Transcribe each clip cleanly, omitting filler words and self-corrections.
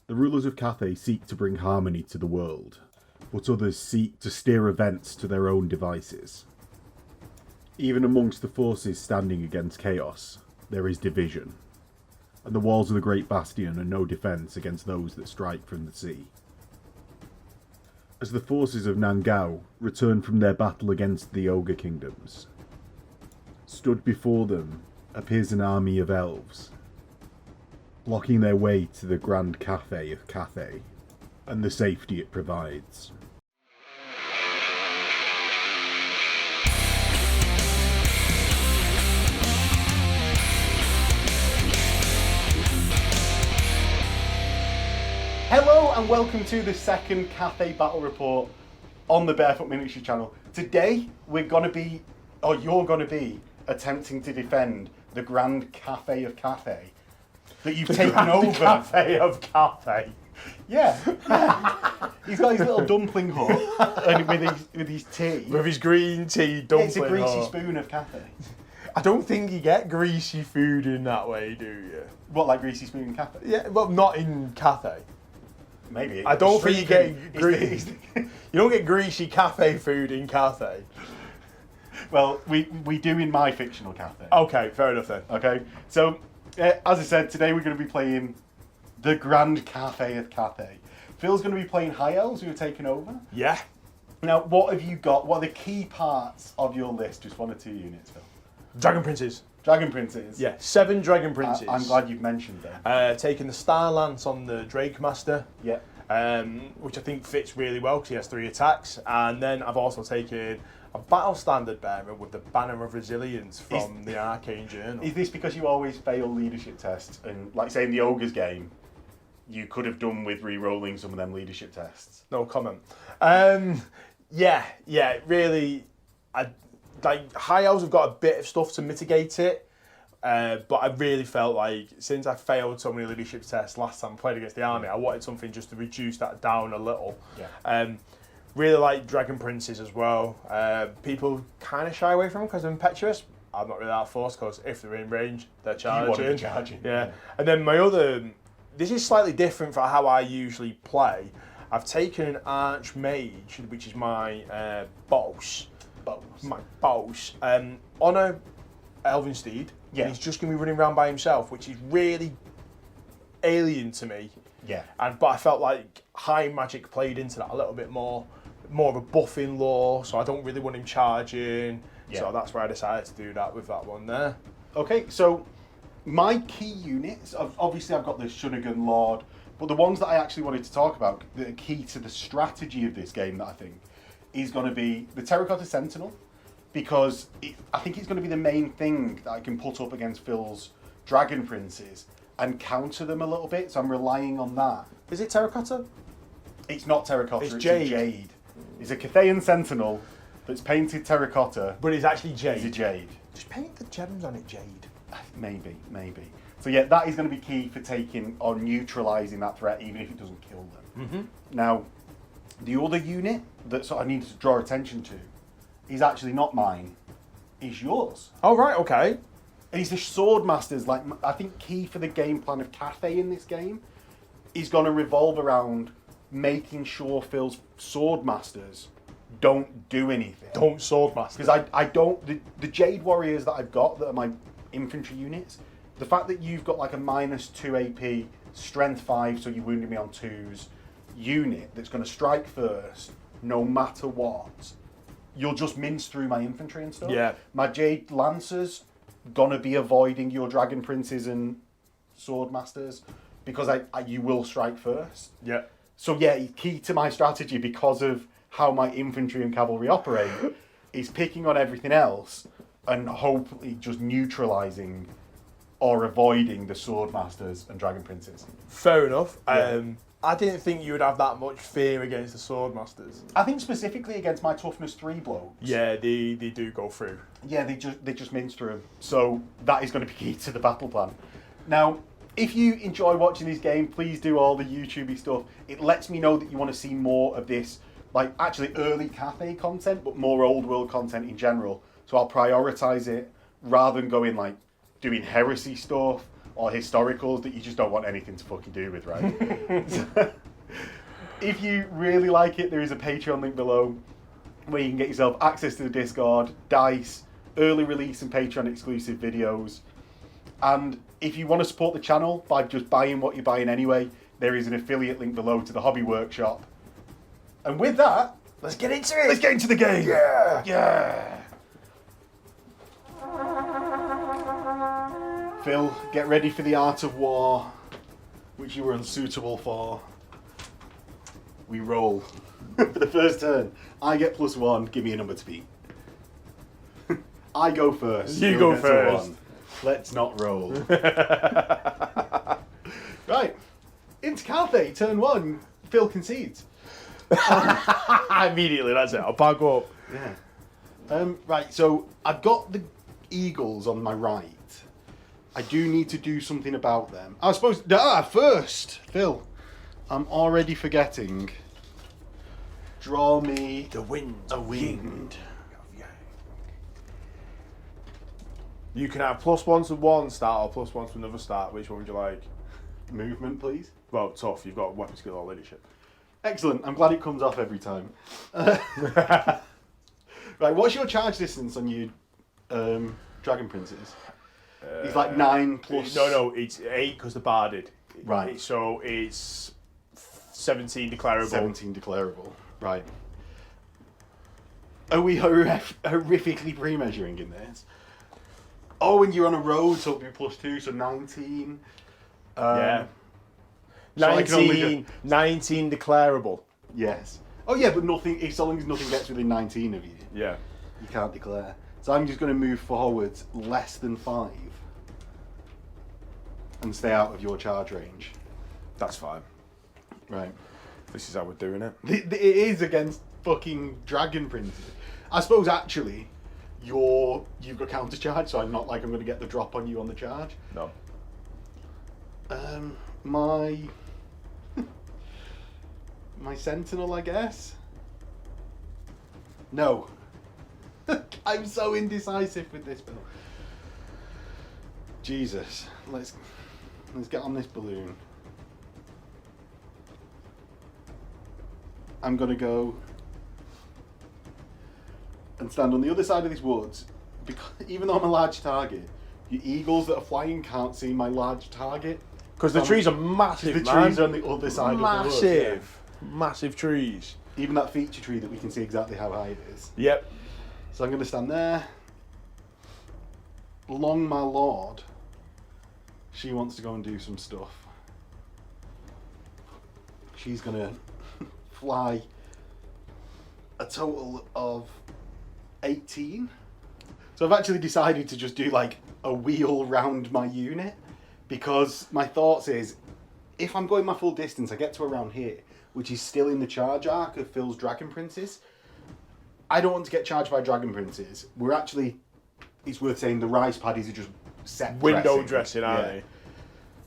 The rulers of Cathay seek to bring harmony to the world, but others seek to steer events to their own devices. Even amongst the forces standing against chaos, there is division, and the walls of the Great Bastion are no defence against those that strike from the sea. As the forces of Nangao return from their battle against the Ogre kingdoms, stood before them appears an army of elves, blocking their way to the Grand Cathay of Cathay, and the safety it provides. Hello and welcome to the second Cathay Battle Report on the Bearfoot Miniatures channel. Today you're going to be attempting to defend the Grand Cathay of Cathay that you've taken over. Cathay of Cathay. Yeah. He's got his little dumpling hook and with his tea. With his green tea dumpling. It's a greasy spoon of Cathay. I don't think you get greasy food in that way, do you? What, like greasy spoon in Cathay? Yeah, well, not in Cathay. Maybe. I don't think you get greasy. You don't get greasy Cathay food in Cathay. Well, we do in my fictional Cathay. Okay, fair enough then. Okay, so as I said, today we're going to be playing the Grand Cathay of Cathay. Phil's going to be playing High Elves, who are taking over. Yeah. Now, what have you got? What are the key parts of your list? Just 1 or 2 units, Phil. Dragon Princes. Dragon Princes. Yeah, 7 Dragon Princes. I'm glad you've mentioned them. Taking the Star Lance on the Gatemaster. Yeah. Which I think fits really well because he has 3 attacks. And then I've also taken a Battle Standard Bearer with the Banner of Resilience from the Arcane Journal. Is this because you always fail leadership tests? And like say in the Ogre's game, you could have done with re-rolling some of them leadership tests. No comment. Yeah, really. High Elves have got a bit of stuff to mitigate it, but I really felt like since I failed so many leadership tests last time I played against the army, I wanted something just to reduce that down a little. Yeah. Really like Dragon Princes as well. People kind of shy away from them because they're impetuous. I'm not really that forced because if they're in range, they're charging. You want to be charging. Yeah. And then my other, this is slightly different for how I usually play. I've taken an Archmage, which is my boss. My boss. On a Elven Steed. Yeah. And he's just going to be running around by himself, which is really alien to me. Yeah. But I felt like High Magic played into that a little bit more of a buffing law, so I don't really want him charging. Yeah. So that's where I decided to do that with that one there. Okay, so my key units, obviously I've got the Shugengon Lord, but the ones that I actually wanted to talk about, that are key to the strategy of this game that I think, is going to be the Terracotta Sentinel, because I think it's going to be the main thing that I can put up against Phil's Dragon Princes and counter them a little bit, so I'm relying on that. Is it Terracotta? It's not Terracotta, It's it's Jade. a Jade. It's a Cathayan Sentinel that's painted Terracotta. But it's actually Jade. It's a Jade. Just paint the gems on it Jade. Maybe. So yeah, that is going to be key for taking or neutralising that threat, even if it doesn't kill them. Mm-hmm. Now, the other unit that sort of needs to draw attention to is actually not mine, is yours. Oh, right, okay. And it's the Swordmasters. Like, I think key for the game plan of Cathay in this game is going to revolve around making sure Phil's Swordmasters don't do anything. Don't Swordmaster. Because I don't... The Jade Warriors that I've got, that are my infantry units, the fact that you've got like a -2 AP, strength 5, so you're wounding me on 2s, unit that's going to strike first, no matter what, you'll just mince through my infantry and stuff. Yeah. My Jade Lancers going to be avoiding your Dragon Princes and Swordmasters because you will strike first. Yeah. So yeah, key to my strategy because of how my infantry and cavalry operate is picking on everything else and hopefully just neutralising or avoiding the Swordmasters and Dragon Princes. Fair enough. Yeah. I didn't think you would have that much fear against the Swordmasters. I think specifically against my toughness 3 blokes. Yeah, they do go through. Yeah, they just mince through them. So that is going to be key to the battle plan. Now, if you enjoy watching this game, please do all the YouTubey stuff. It lets me know that you want to see more of this, like actually early Cathay content, but more old world content in general. So I'll prioritise it rather than going like doing heresy stuff or historicals that you just don't want anything to fucking do with, right? If you really like it, there is a Patreon link below where you can get yourself access to the Discord, dice, early release and Patreon exclusive videos. And if you want to support the channel by just buying what you're buying anyway, there is an affiliate link below to the Hobby Workshop. And with that, Let's get into it. let's get into the game. Yeah. Yeah. Phil, get ready for the art of war, which you were unsuitable for. We roll. For the first turn, I get +1, give me a number to beat. I go first. You Phil go gets a first. 1. Let's not roll. Right. Into Cathay, turn 1. Phil concedes. Immediately, that's it. I'll pack up. Yeah. Right, so I've got the eagles on my right. I do need to do something about them. I suppose... first, Phil. I'm already forgetting. Draw me The wind. a wind. You can have +1 to one start or +1 to another start. Which one would you like? Movement, please. Well, tough. You've got weapon skill or leadership. Excellent. I'm glad it comes off every time. Right, what's your charge distance on your Dragon Princes? It's like 9 plus... No, it's 8 because the barded. Right. So it's 17 declarable. 17 declarable. Right. Are we horrifically pre-measuring in this? Oh, and you're on a road, so it'll be +2, so 19. Yeah. So I can only 19 declarable. Yes. Oh yeah, but nothing. If so long as nothing gets within 19 of you, Yeah. you can't declare. So I'm just going to move forwards less than 5 and stay out of your charge range. That's fine. Right. This is how we're doing it. It is against fucking Dragon Princes. I suppose actually, you've got counter charge, so I'm not like I'm going to get the drop on you on the charge. No. My Sentinel, I guess. No. I'm so indecisive with this, Bill. Jesus. Let's get on this balloon. I'm gonna go and stand on the other side of these woods, because even though I'm a large target, the eagles that are flying can't see my large target. Because the trees are massive, The man. trees are on the other side of the woods. Massive. Massive trees. Even that feature tree that we can see exactly how high it is. Yep. So I'm going to stand there. Long my lord. She wants to go and do some stuff. She's going to fly a total of 18. So I've actually decided to just do like a wheel round my unit, because my thoughts is, if I'm going my full distance, I get to around here, which is still in the charge arc of Phil's Dragon Princes. I don't want to get charged by Dragon Princes. We're actually, it's worth saying, the rice paddies are just set Window dressing, aren't they?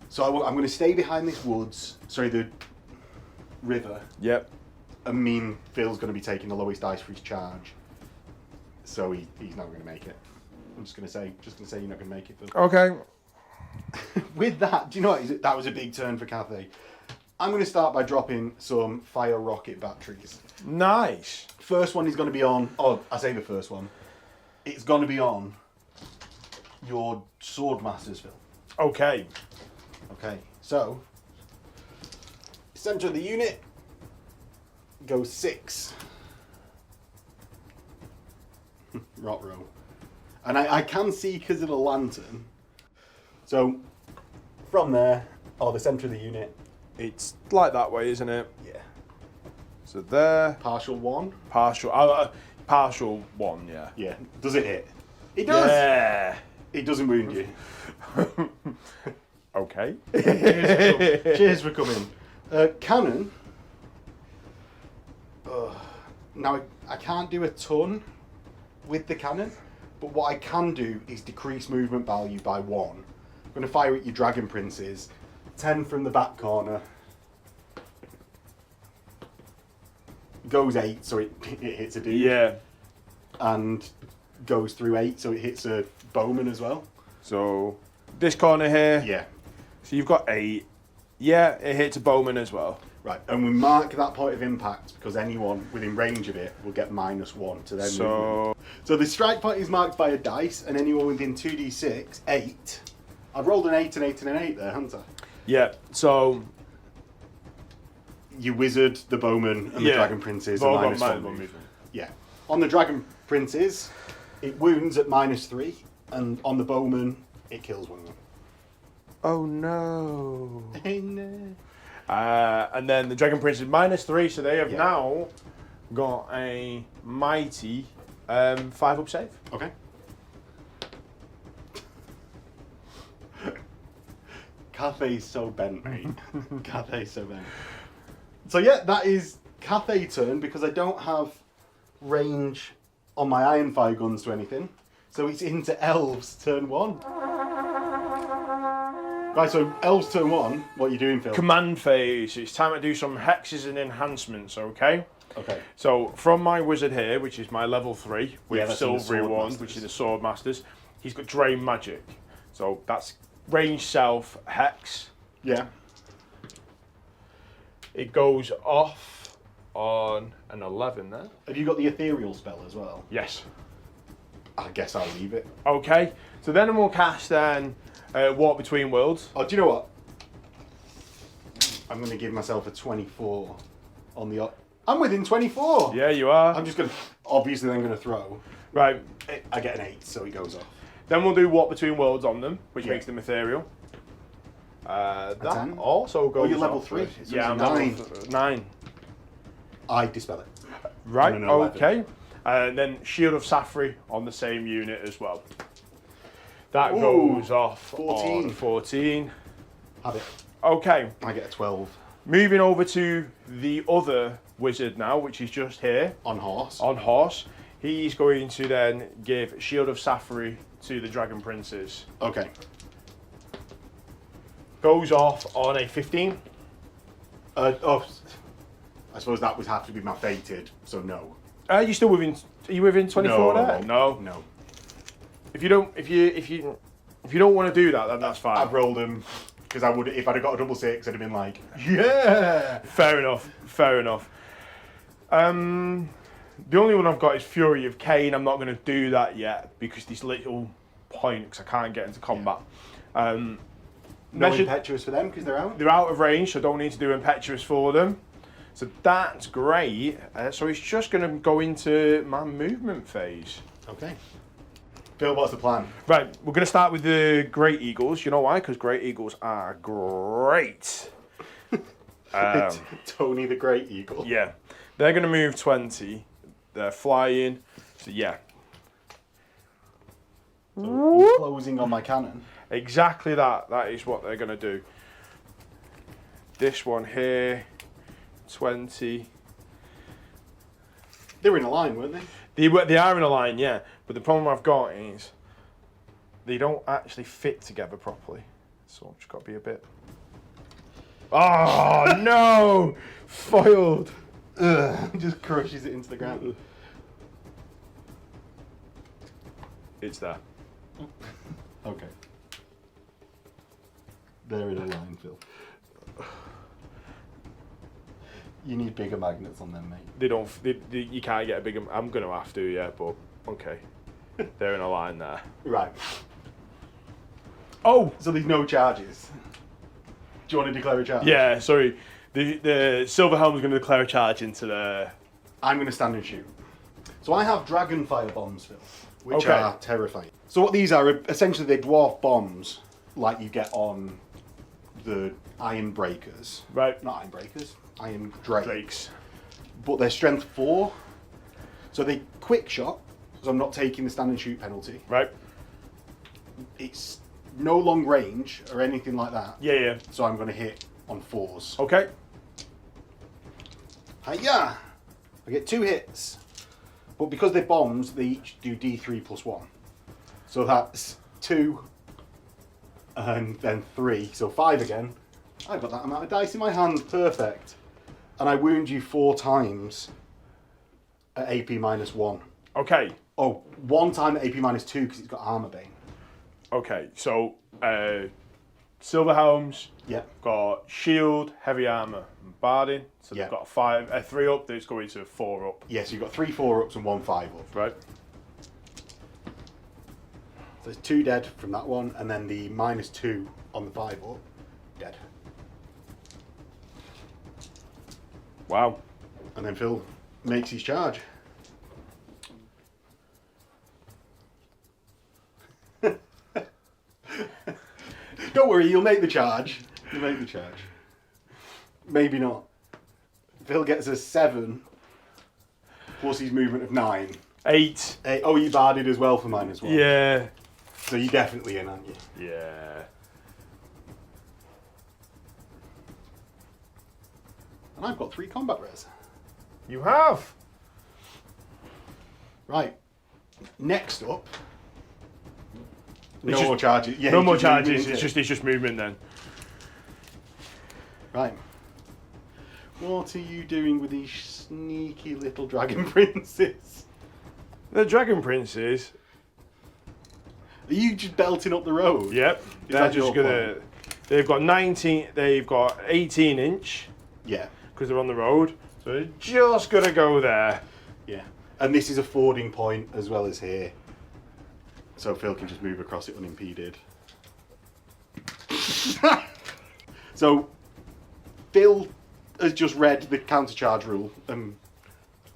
So I'm going to stay behind this woods, the river, Yep. and mean Phil's going to be taking the lowest dice for his charge. So he's not going to make it. I'm just going to say you're not going to make it, Phil. Okay. With that, do you know what? That was a big turn for Cathay. I'm going to start by dropping some fire rocket batteries. Nice. First one is going to be on... Oh, I say the first one. It's going to be on your Swordmasters, Phil. Okay. Okay, so... Centre of the unit goes 6. Rot row. And I can see because of the lantern. So, from there, the centre of the unit. It's like that way, isn't it? Yeah. So there. Partial 1. Partial 1, yeah. Yeah. Does it hit? It does. Yeah. It doesn't wound you. Okay. Cheers for coming. Cannon. Now, I can't do a ton with the cannon, but what I can do is decrease movement value by 1. I'm going to fire at your Dragon Princes. 10 from the back corner. Goes 8, so it hits a dude. Yeah. And goes through 8, so it hits a bowman as well. So this corner here. Yeah. So you've got 8. Yeah, it hits a bowman as well. Right, and we mark that point of impact because anyone within range of it will get -1 to their movement. So the strike point is marked by a dice, and anyone within 2d6, 8. I've rolled an 8, an 8, and an 8 there, haven't I? Yeah, so... You wizard, the bowman, and the dragon princes are -1 movement. Yeah. On the dragon princes, it wounds at -3, and on the bowman, it kills one of them. Oh no. No. And then the Dragon Prince is -3, so they have now got a mighty 5-up save. Okay. Cathay's so bent, mate. Cathay's so bent. So yeah, that is Cathay turn because I don't have range on my Ironfire guns to anything. So it's into Elves turn 1. Right, so Elves turn 1, what are you doing, Phil? Command phase. It's time to do some hexes and enhancements, okay? Okay. So from my wizard here, which is my level 3, with that's in the silvery Sword one, Masters. which is the Sword Masters, he's got Drain Magic. So that's range self hex. Yeah. It goes off on an 11 there. Have you got the ethereal spell as well? Yes. I guess I'll leave it. Okay. So then we'll cast then Walk Between Worlds. Oh, do you know what? I'm going to give myself a 24 on the... I'm within 24! Yeah, you are. I'm just going to... Obviously then going to throw. Right. I get an 8, so it goes off. Then we'll do Walk Between Worlds on them, which Yeah. makes them ethereal. That 10? also goes. Oh, you're level off 3. with- So yeah, it's I'm a 9. level 9. I dispel it. Right. On an 11. Okay. And then Shield of Safri on the same unit as well. That Ooh, goes off 14. on 14. Have it. Okay. I get a 12. Moving over to the other wizard now, which is just here On horse. on horse. He's going to then give Shield of Safri to the Dragon Princes. Okay. Goes off on a 15. I suppose that would have to be my fated, so no. Are you still within? Are you within 24 there? No. No. If you don't want to do that, then that's fine. I've rolled them because I would, if I'd have got a double 6, I'd have been like, yeah. Fair enough. Fair enough. The only one I've got is Fury of Cain. I'm not going to do that yet because this little point, because I can't get into combat. No impetuous for them because they're out. They're out of range, so I don't need to do impetuous for them. So that's great. So it's just going to go into my movement phase. Okay. Phil, what's the plan? Right, we're going to start with the Great Eagles. You know why? Because Great Eagles are great. Tony the Great Eagle. Yeah. They're going to move 20. They're flying. So, yeah. So closing on my cannon. Exactly that. That is what they're going to do. This one here, 20. They were in a line, weren't they? They are in a line, yeah. But the problem I've got is they don't actually fit together properly. So I've just got to be a bit... Oh, no! Foiled. Just crushes it into the ground. It's there. Okay. They're in a line, Phil. You need bigger magnets on them, mate. They don't... you can't get a bigger... I'm going to have to, yeah, but... Okay. They're in a line there. Right. Oh! So there's no charges. Do you want to declare a charge? Yeah, sorry. The Silver Helm's going to declare a charge into the... I'm going to stand and shoot. So I have Dragonfire Bombs, Phil, which Okay. are terrifying. So what these are, essentially they dwarf bombs like you get on the Iron Breakers. Right. Not Iron Breakers, Iron Drakes. Drakes. But they're strength 4. So they quick shot, so I'm not taking the stand and shoot penalty. Right. It's no long range or anything like that. Yeah, yeah. So I'm going to hit on 4s. Okay. Hiya! I get 2 hits. But because they're bombs, they each do D3 plus 1. So that's 2 and then 3. So 5 again. I've got that amount of dice in my hand. Perfect. And I wound you 4 times at AP minus 1. Okay. Oh, 1 time at AP minus 2 because it's got Armour Bane. Okay. So, silver helms. Yeah. Got shield, heavy armour, and barding. So Yeah. they've got a 3 up. That's going to a 4 up. Yes, you've got 3 4-ups and 1 5-up. Right. So there's 2 dead from that one, and then the -2 on the 5-up, dead. Wow. And then Phil makes his charge. Don't worry, you'll make the charge. You'll make the charge. Maybe not. Phil gets a 7 plus his movement of 9. 8. Oh, you barded as well for mine as well. Yeah. So you're definitely in, aren't you? Yeah. And I've got 3 combat res. You have. Right. Next up. It's No just- more charges. Yeah, No you more just move charges. into It's it. just movement then. Right. What are you doing with these sneaky little dragon princes? The dragon princes. Are you just belting up the road? Yep. They're that just your gonna. They've got 19. They've got 18 inch Yeah. because they're on the road. So they're just gonna go there. Yeah. And this is a fording point as well as here. So Phil can just move across it unimpeded. So Phil has just read the counter charge rule.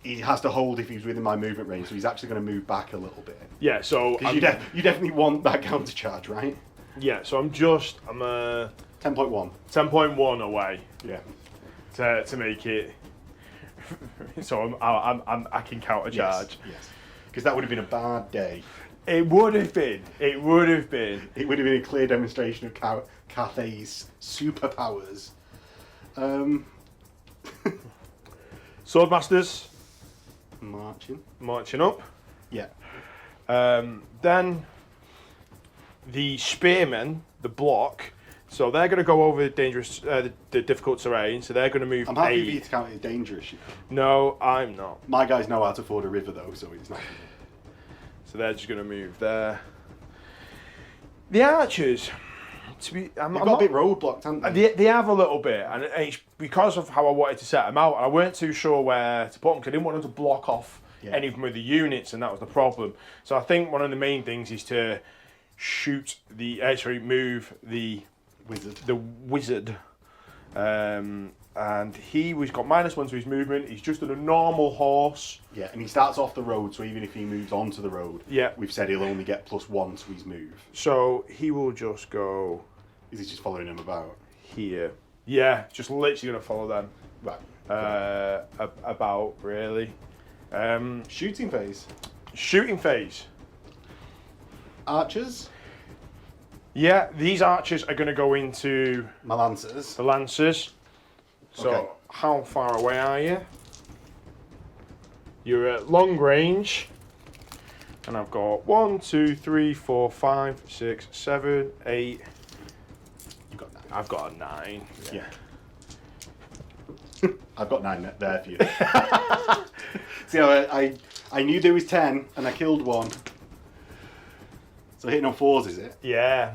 He has to hold if he's within my movement range, so he's actually going to move back a little bit. Yeah. So Because you definitely want that counter charge, right? yeah. So I'm 10.1. 10.1 away Yeah. to make it. So I can counter charge. Yes. Because that would have been a bad day. It would have been. It would have been. It would have been a clear demonstration of Cathay's superpowers. Swordmasters Marching. up. Yeah. Then the spearmen, the block. So they're going to go over the dangerous, the difficult terrain. So they're going to move. I'm happy 8. for you to count it as dangerous. No, I'm not. My guys know how to ford a river though, so it's not. So they're just going to move there. The archers. They've got a bit roadblocked, haven't they? They have a little bit, and it's because of how I wanted to set them out. And I weren't too sure where to put them because I didn't want them to block off any of them with the units, and that was the problem. So I think one of the main things is to move the wizard. And he's got -1 to his movement. He's just on a normal horse. Yeah, and he starts off the road, so even if he moves onto the road, we've said he'll only get +1 to his move. So he will just go. Is he just following him about? Here. Yeah, just literally going to follow them. Right. About, really. Shooting phase. Shooting phase. Archers. Yeah, these archers are going to go into My lancers. the lancers. So, Okay. how far away are you? You're at long range. And I've got 1, 2, 3, 4, 5, 6, 7, 8. You've got 9. I've got a 9. Yeah. I've got 9 there for you. See, I knew there was 10, and I killed 1. So hitting on 4s, is it? Yeah.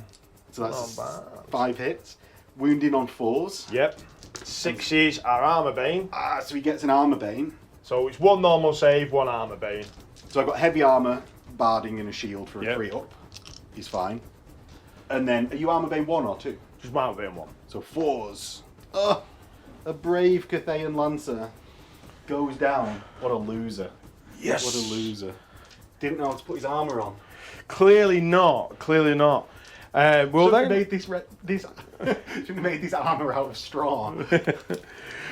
So that's Not bad. 5 hits. Wounding on 4s. Yep. 6s are armor bane. So he gets an armor bane. So it's 1 normal save, 1 armor bane. So I've got heavy armor, barding, and a shield for a 3 up. He's fine. And then, are you armor bane 1 or 2? Just armor bane 1. So 4s. Oh, a brave Cathayan Lancer goes down. What a loser. Yes. What a loser. Didn't know how to put his armor on. Clearly not. Clearly not. Well, Shouldn't have then. made this shouldn't have made this armor out of straw.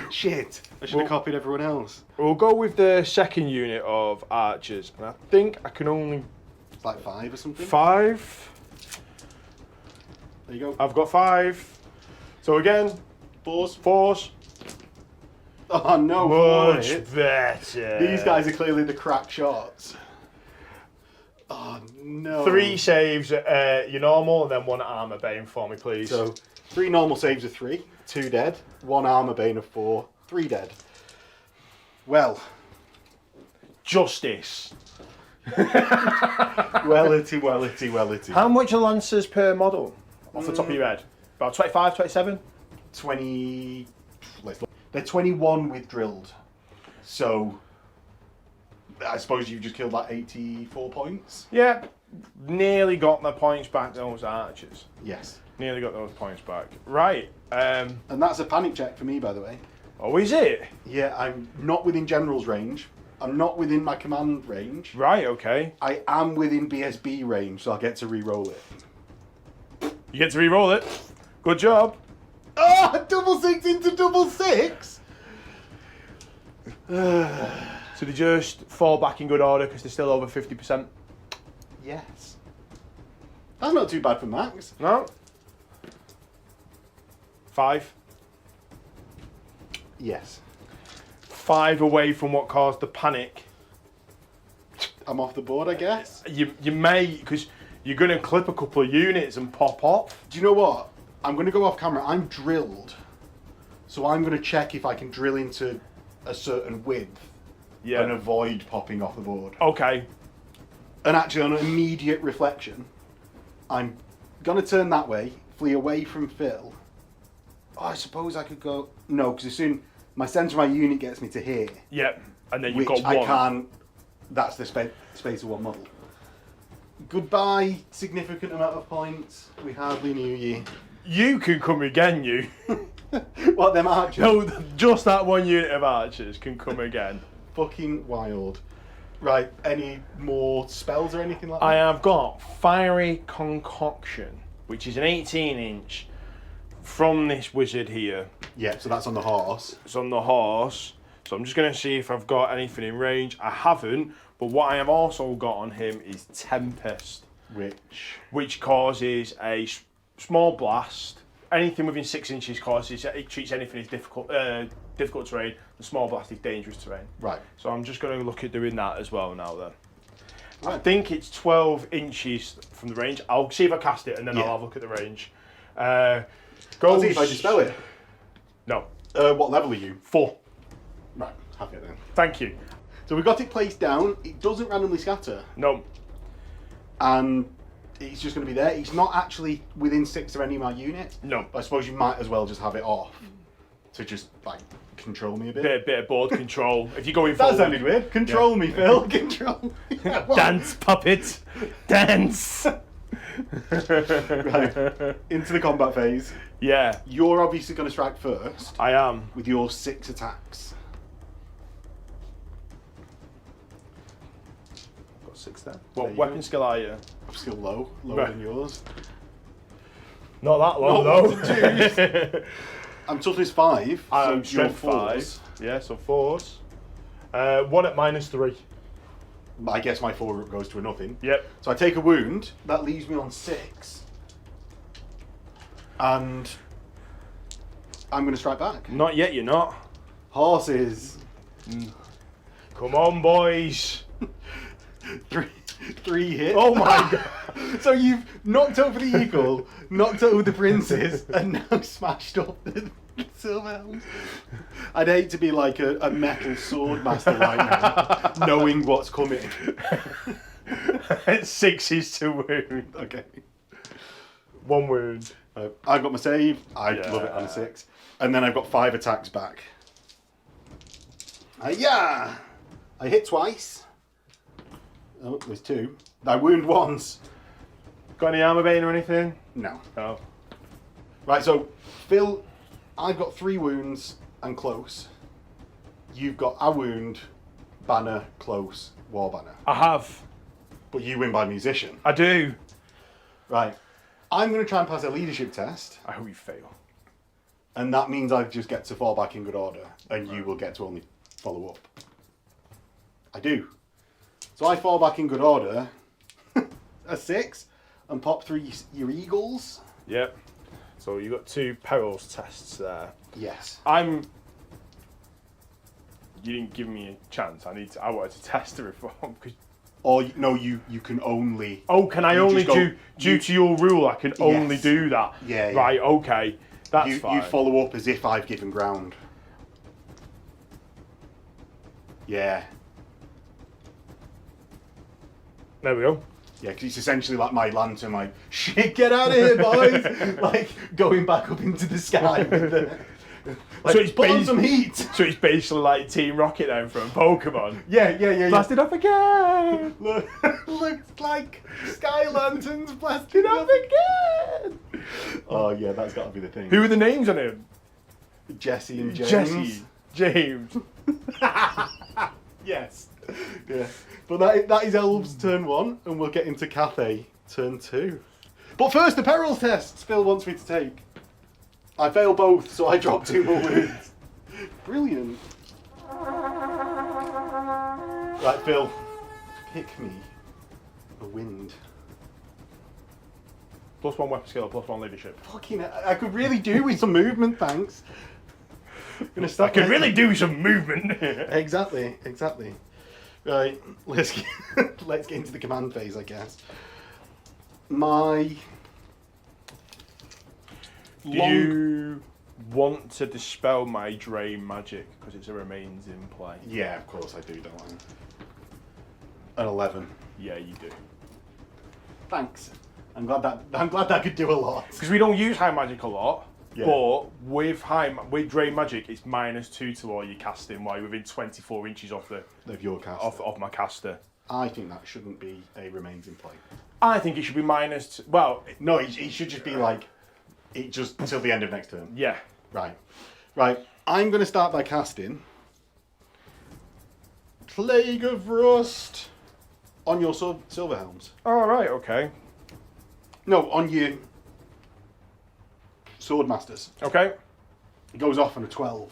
Shit. I should have copied everyone else. We'll go with the second unit of archers, and I think I can only It's like 5 or something. 5. There you go. I've got 5. So again, 4s. Oh no. Much 4 hits. better. These guys are clearly the crack shots. Oh no. 3 saves at your normal, and then 1 armor bane for me, please. So 3 normal saves of 3, 2 dead, 1 armor bane of 4, 3 dead. Well. Justice. Wellity. How much are lancers per model? Off the top of your head? About 25, 27? 20. Let's look. They're 21 with drilled. So, I suppose you've just killed like 84 points? Yeah, nearly got my points back, those archers. Yes. Nearly got those points back. Right. And that's a panic check for me, by the way. Oh, is it? Yeah, I'm not within general's range. I'm not within my command range. Right, okay. I am within BSB range, so I'll get to re-roll it. You get to re-roll it. Good job. Ah, double 6 into double 6? So they just fall back in good order because they're still over 50%? Yes. That's not too bad for Max. No? 5? Yes. 5 away from what caused the panic. I'm off the board, I guess. You may, because you're going to clip a couple of units and pop off. Do you know what? I'm going to go off camera. I'm drilled. So I'm going to check if I can drill into a certain width and avoid popping off the board. Okay. And actually, on an immediate reflection, I'm going to turn that way, flee away from Phil. Oh, I suppose I could go... No, because as soon... My centre of my unit gets me to here. Yep. And then Which you've got I one. can't... That's the space of one model. Goodbye, significant amount of points. We hardly knew you. You can come again, you. What, them archers? No, just that one unit of archers can come again. Fucking wild. Right, any more spells or anything like that? I have got Fiery Concoction, which is an 18-inch from this wizard here. Yeah, so that's on the horse. It's on the horse. So I'm just going to see if I've got anything in range. I haven't, but what I have also got on him is Tempest. Which causes a small blast. Anything within 6 inches causes, it treats anything as difficult terrain. The small blast is dangerous terrain. Right. So I'm just going to look at doing that as well now then. Right. I think it's 12 inches from the range. I'll see if I cast it and then I'll have a look at the range. I'll see if I dispel it. No. What level are you? 4. Right, have it then. Thank you. So we got it placed down. It doesn't randomly scatter. No. And it's just going to be there. It's not actually within 6 of any of my units. No. But I suppose you might as well just have it off to just, like, control me a bit. Bit of board control. If you're going That forward. sounded weird. Control me, Phil. Control me. Dance, puppet. Dance. Right. Into the combat phase. Yeah. You're obviously going to strike first. I am. With your 6 attacks. I've got 6 there. What weapon skill are you? I'm still lower Right. than yours. Not that low though. I'm toughness 5. I'm so you're strength 4s. 5. Yeah, so 4s. 1 at -3. I guess my 4 goes to a nothing. Yep. So I take a wound. That leaves me on 6. And I'm going to strike back. Not yet, you're not. Horses. Come on, boys. 3 hits. Oh my god. So you've knocked over the eagle, knocked over the princes, and now smashed up the silver helms. I'd hate to be like a metal sword master right now, knowing what's coming. 6 is to wound. Okay. 1 wound. I've got my save. I Yeah. love it on a 6. And then I've got 5 attacks back. Yeah! I hit twice. Oh, there's 2. I wound once. Got any armor bane or anything? No. Oh. Right, so Phil, I've got 3 wounds and close. You've got a wound, banner, close, war banner. I have. But you win by musician. I do. Right. I'm going to try and pass a leadership test. I hope you fail. And that means I just get to fall back in good order. And you will get to only follow up. I do. So I fall back in good order. A 6. And pop 3 your eagles. Yep. So you got 2 perils tests there. Yes. You didn't give me a chance. I wanted to test the reform. Or no, you can only. Oh, can I you only just go- due to your rule? I can only Yes. do that. Yeah, yeah. Right. Okay. That's fine. You follow up as if I've given ground. Yeah. There we go. Yeah, because it's essentially like my lantern, like, shit, get out of here, boys! Like, going back up into the sky with the... Like, So it's put on bas- some heat! So it's basically like Team Rocket then from Pokemon. Yeah. Blasted off again! Looks like sky lanterns blasted up again! Oh yeah, that's got to be the thing. Who are the names on him? Jesse and James. Jesse, James. Yes. Yeah. But that is Elves turn 1, and we'll get into Cathay turn 2. But first, the perils tests Phil wants me to take. I fail both, so I drop 2 more wounds. Brilliant. Right, Phil. Pick me a wind. +1 weapon skill, +1 leadership. Fucking, I could really do with some movement, thanks. Gonna stop. I can really do some movement. Exactly. Right, let's get, let's get into the command phase, I guess. Do you want to dispel my drain magic because it remains in play? Yeah, of course I do, don't I? An 11. Yeah, you do. Thanks. I'm glad that could do a lot. Because we don't use high magic a lot, Yeah. but with drain magic, it's -2 to all your casting while you're within 24 inches off Your cast. of my caster. I think that shouldn't be a remains in play. I think it should be -2. Well, No, it should just be like it just until the end of next turn. yeah. Right. I'm going to start by casting Plague of Rust on your silver helms. All right. Okay. No, on your sword masters. Okay. It goes off on a 12.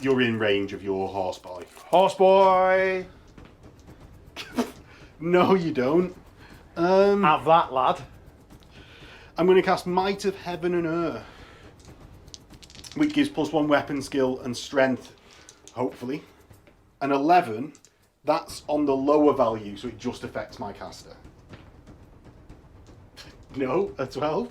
You're in range of your horse boy. Horse boy. No, you don't. Have that, lad. I'm going to cast Might of Heaven and Earth, which gives +1 weapon skill and strength, hopefully. An 11, that's on the lower value, so it just affects my caster. No, a 12.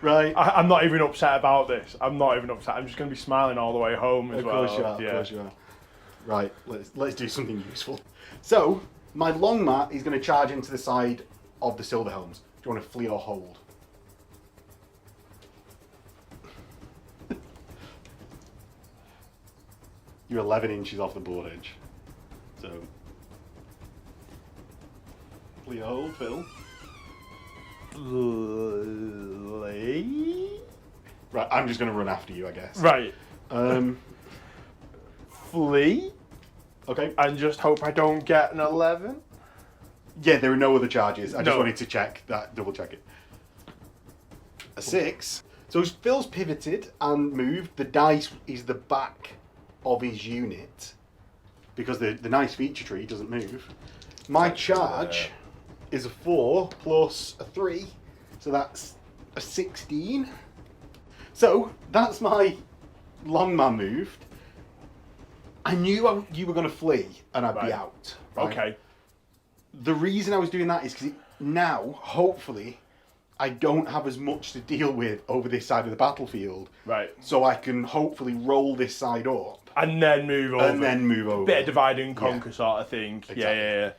Right. I'm not even upset about this. I'm not even upset. I'm just going to be smiling all the way home as Of well. course you are. Yeah. Of course you are. Right. Let's do something useful. So my long mat is going to charge into the side of the silver helms. Do you want to flee or hold? You're 11 inches off the board edge. So flee or hold, Phil. Right. I'm just going to run after you, I guess. Right. Flee Okay. and just hope I don't get an 11. Yeah, there are no other charges. I just No. wanted to check that, double check it. A 6. So Phil's pivoted and moved. The dice is the back of his unit because the nice feature tree doesn't move. My charge is a 4 plus a 3, so that's a 16. So that's my long man moved. I knew you were going to flee and I'd be Right. out. Right? Okay. The reason I was doing that is because now, hopefully, I don't have as much to deal with over this side of the battlefield. Right. So I can hopefully roll this side up. And then move over. And then move over. Bit of divide and conquer sort of thing. Exactly.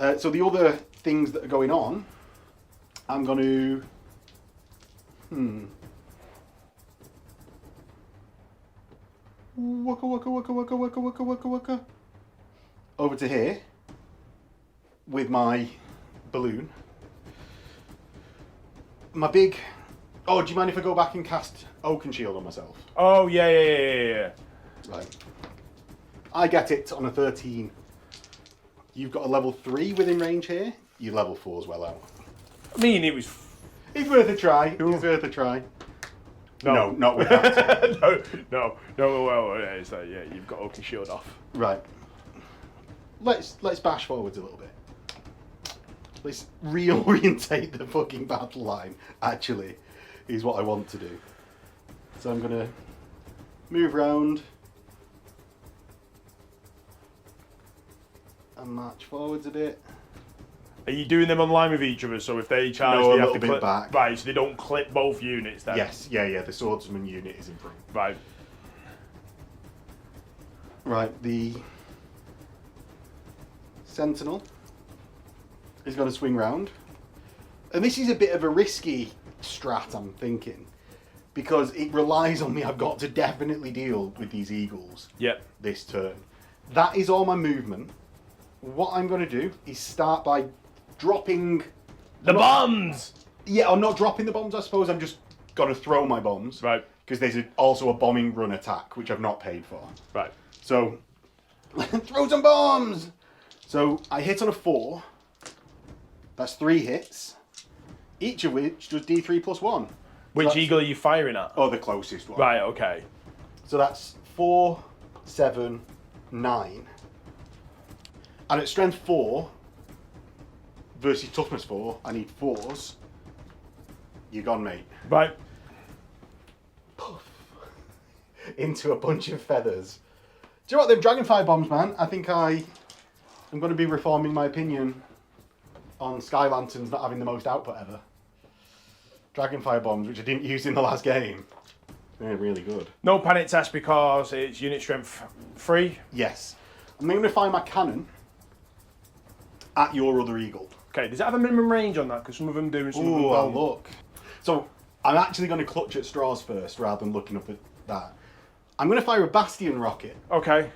Yeah. So the other things that are going on, I'm going to... Waka. Over to here with my balloon. My big... Oh, do you mind if I go back and cast Oaken Shield on myself? Oh, yeah. Right. I get it on a 13. You've got a level 3 within range here. Your level 4's well out. I mean, it was... It's worth a try. It's worth a try. No, not with that. no. Well, yeah, it's like, yeah, you've got Oaken Shield off. Right. Let's bash forwards a little bit. Let's reorientate the fucking battle line, actually, is what I want to do. So I'm going to move round and march forwards a bit. Are you doing them online with each other? So if they charge, No, a they have little to bit clip back. Right, so they don't clip both units then. Yes, yeah. The swordsman unit is in front. Right. Right, the Sentinel is going to swing round. And this is a bit of a risky strat, I'm thinking. Because it relies on me, I've got to definitely deal with these eagles this turn. That is all my movement. What I'm going to do is start by dropping... The bombs! Yeah, I'm not dropping the bombs, I suppose. I'm just going to throw my bombs. Right. Because there's also a bombing run attack, which I've not paid for. Right. So, throw some bombs! So, I hit on a 4. That's 3 hits. Each of which does D3 plus 1. Which eagle are you firing at? Oh, the closest one. Right, okay. So that's 4, 7, 9. And at strength 4 versus toughness 4, I need 4s. You're gone, mate. Right. Puff. Into a bunch of feathers. Do you know what, them Dragonfire Bombs, man? I think I'm going to be reforming my opinion on Sky Lanterns not having the most output ever. Dragonfire Bombs, which I didn't use in the last game. They're really good. No panic test because it's unit strength 3. Yes. I'm going to fire my cannon at your other eagle. Okay, does it have a minimum range on that? Because some of them do and some of them Ooh, I'll don't. look. So, I'm actually going to clutch at straws first rather than looking up at that. I'm going to fire a Bastion rocket Okay.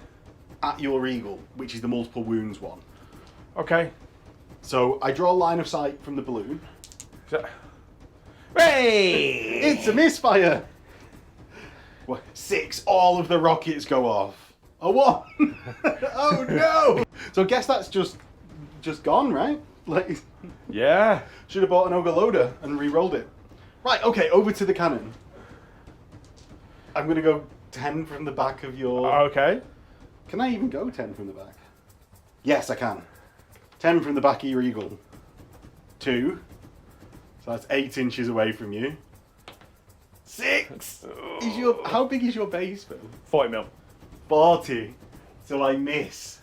at your eagle, which is the multiple wounds one. Okay. So, I draw a line of sight from the balloon. Hey! It's a misfire! 6, all of the rockets go off. A 1! Oh no! So I guess that's just gone, right? Like, Yeah. should have bought an Ogre loader and re-rolled it. Right, okay, over to the cannon. I'm going to go 10 from the back of your... Okay. Can I even go 10 from the back? Yes, I can. 10 from the back of your eagle. 2. So that's 8 inches away from you. 6! How big is your base, Phil? 40 mil. 40. So I miss.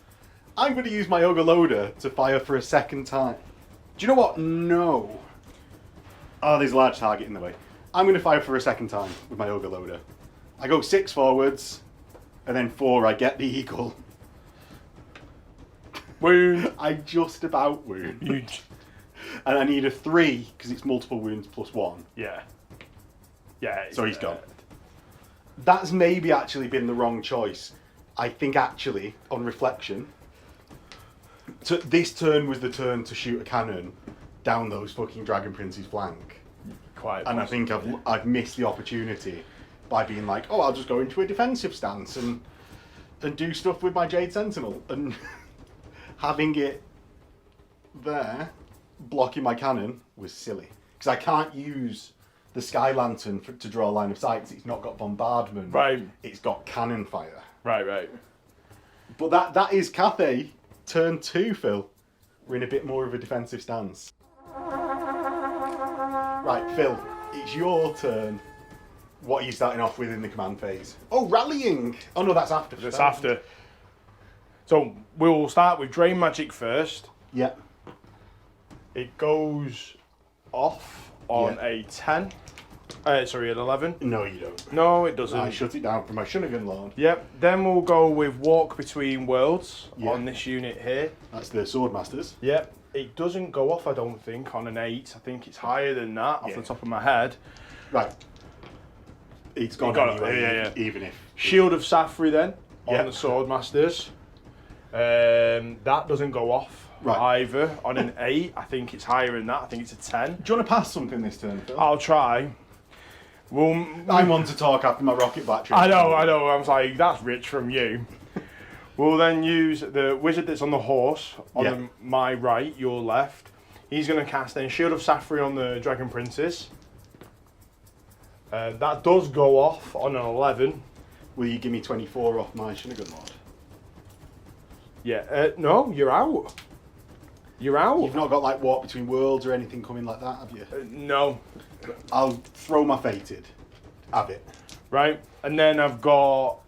I'm going to use my Ogre loader to fire for a second time. Do you know what? No. Oh, there's a large target in the way. I'm going to fire for a second time with my Ogre loader. I go 6 forwards, and then 4 I get the eagle. Wound. I just about wound. Huge. And I need a 3, because it's multiple wounds plus 1. Yeah. Yeah. So he's gone. That's maybe actually been the wrong choice. I think actually, on reflection, this turn was the turn to shoot a cannon down those fucking Dragon Prince's flank. Quite. And I think I've missed the opportunity by being like, oh, I'll just go into a defensive stance and do stuff with my Jade Sentinel. And having it there, blocking my cannon, was silly. Because I can't use the Sky Lantern to draw a line of sight because it's not got bombardment. Right. It's got cannon fire. Right. But that is Cathay turn 2, Phil. We're in a bit more of a defensive stance. Right, Phil, it's your turn. What are you starting off with in the command phase? Oh, rallying! Oh no, that's after. That's after. So we'll start with Drain Magic first. Yeah. It goes off on a 10. Sorry, an 11. No, you don't. No, it doesn't. I shut it down for my Shugengon Lord. Yep. Then we'll go with Walk Between Worlds Yeah. on this unit here. That's the Swordmasters. Yep. It doesn't go off, I don't think, on an 8. I think it's higher than that off the top of my head. Right. It's gone got it. anyway, Yeah. even if... Shield of Safri then Yeah. on the Swordmasters. That doesn't go off either on an 8. I think it's higher than that. I think it's a 10. Do you want to pass something this turn, Phil? I'll try. I'm on to talk after my rocket battery. I know. I was like, that's rich from you. We'll then use the wizard that's on the horse on my right, your left. He's going to cast then Shield of Safri on the Dragon Princes. That does go off on an 11. Will you give me 24 off my Shugengon Lord? Yeah. No, you're out. You're out. You've not got like Walk Between Worlds or anything coming like that, have you? No. I'll throw my Fated. Have it. Right. And then I've got...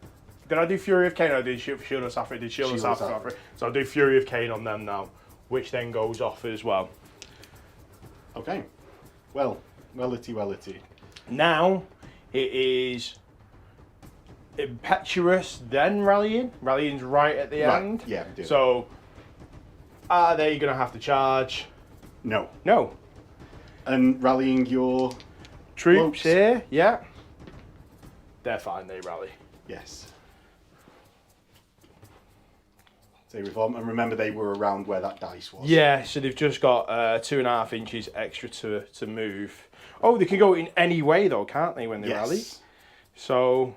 Did I do Fury of Cain or did Shield of Safri? Did Shield of Safri. So I'll do Fury of Cain on them now, which then goes off as well. Okay. Well, wellity. Now, it is impetuous, then rallying. Rallying's right at the Right, end. yeah, we do. So, are they going to have to charge? No. No. And rallying your Troops blokes? here, yeah. They're fine, they rally. Yes. They reform, and remember they were around where that dice was. Yeah, so they've just got 2.5 inches extra to move. Oh, they can go in any way though, can't they, when they rally? So,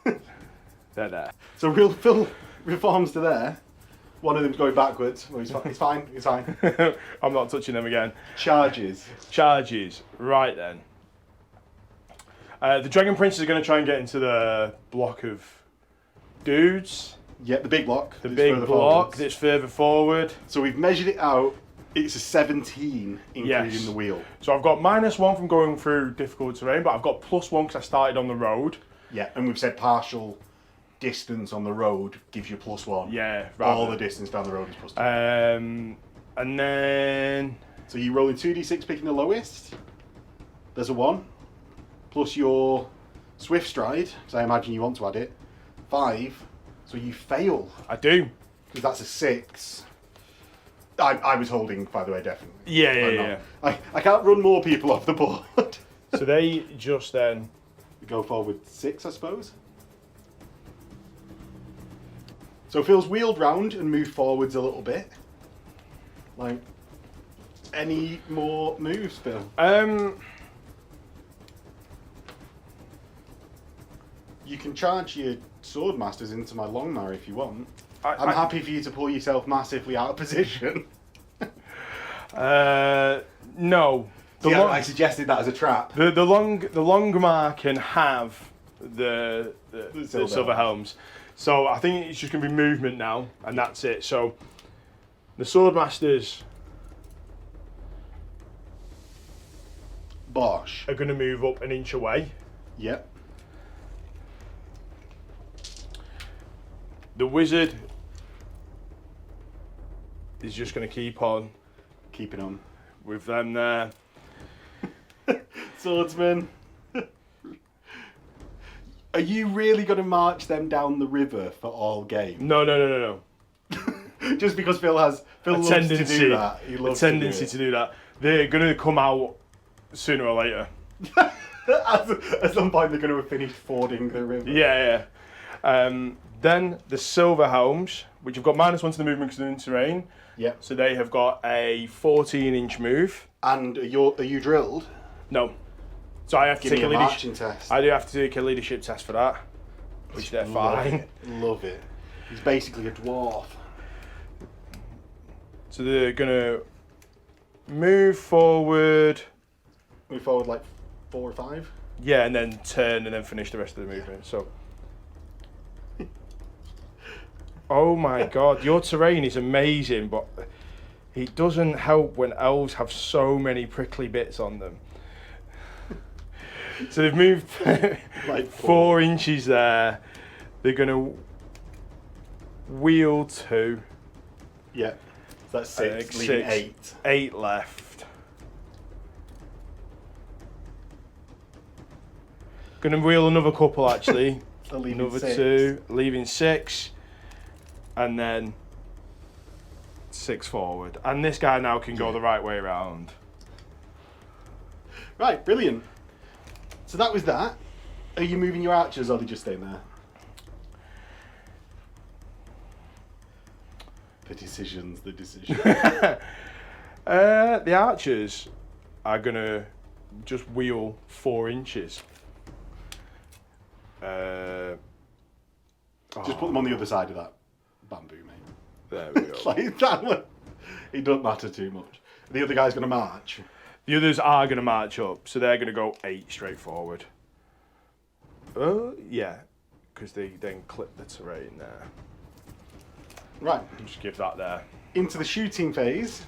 they're there. So real Phil reforms to there. One of them's going backwards. Well, it's fine. It's fine. I'm not touching them again. Charges. Charges. Right then. The Dragon Prince is going to try and get into the block of dudes. Yeah, the big block. The that's big further block forwards. that's further forward. So we've measured it out. It's a 17, including Yes. the wheel. So I've got -1 from going through difficult terrain, but I've got +1 because I started on the road. Yeah, and we've said partial distance on the road gives you +1. Yeah, All rather. the distance down the road is +2. And then So you're rolling 2d6, picking the lowest. There's a 1. Plus your Swift Stride, because I imagine you want to add it. 5. So you fail, I do. because that's a 6. I was holding, by the way, definitely. Yeah, yeah, I'm yeah. not. I can't run more people off the board. So they just then. Go forward 6, I suppose. So Phil's wheeled round and moved forwards a little bit. Like, any more moves, Phil? You can charge your sword masters into my Longmire if you want. I'm happy for you to pull yourself massively out of position. No. I suggested that as a trap. The Longmire can have the silver helms. So I think it's just going to be movement now, and that's it. So the Swordmasters Bosh. are going to move up an inch away. Yep. The Wizard is just going to keep on Keeping on. with them there. Swordsman. Are you really going to march them down the river for all game? No. Just because Phil loves to do that. He loves to do that. They're going to come out sooner or later. At some point, they're going to have finished fording the river. Yeah. Then the Silver Helms, which have got -1 to the movement because they're in terrain. Yep. So they have got a 14-inch move. And are you drilled? No. So I have to Give take me a a leadership marching test. I do have to take a leadership test for that, which they're fine. Love it. He's basically a dwarf. So they're gonna move forward. Move forward like 4 or 5. Yeah, and then turn and then finish the rest of the movement. So. Oh my god, your terrain is amazing, but it doesn't help when elves have so many prickly bits on them. So they've moved Like 4 inches there. They're going to wheel 2. Yeah. So that's 6, Six. leaving 8. 8 left. Going to wheel another couple actually. So leaving Another 6. 2, leaving 6. And then 6 forward. And this guy now can go the right way around. Right, brilliant. So that was that. Are you moving your archers or are they just staying there? The decision. The archers are going to just wheel 4 inches. Just put them on the other side of that bamboo, mate. There we go. Like that one. It doesn't matter too much. The other guy's going to march. The others are going to march up, so they're going to go 8 straight forward. Yeah, because they then clip the terrain there. Right. Just give that there. Into the shooting phase.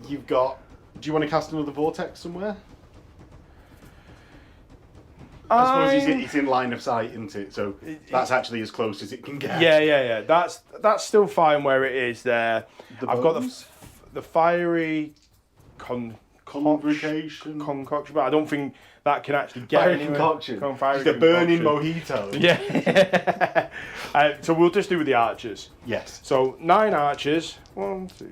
You've got... Do you want to cast another vortex somewhere? I suppose it's in line of sight, isn't it? So that's actually as close as it can get. Yeah. That's still fine where it is there. I've got the fiery Convocation. Concoction, but I don't think that can actually get Fire anywhere. concoction. Fire Just a burning concoction. mojito. Yeah. So we'll just do with the archers. Yes. So 9 archers. 1, 2, 3.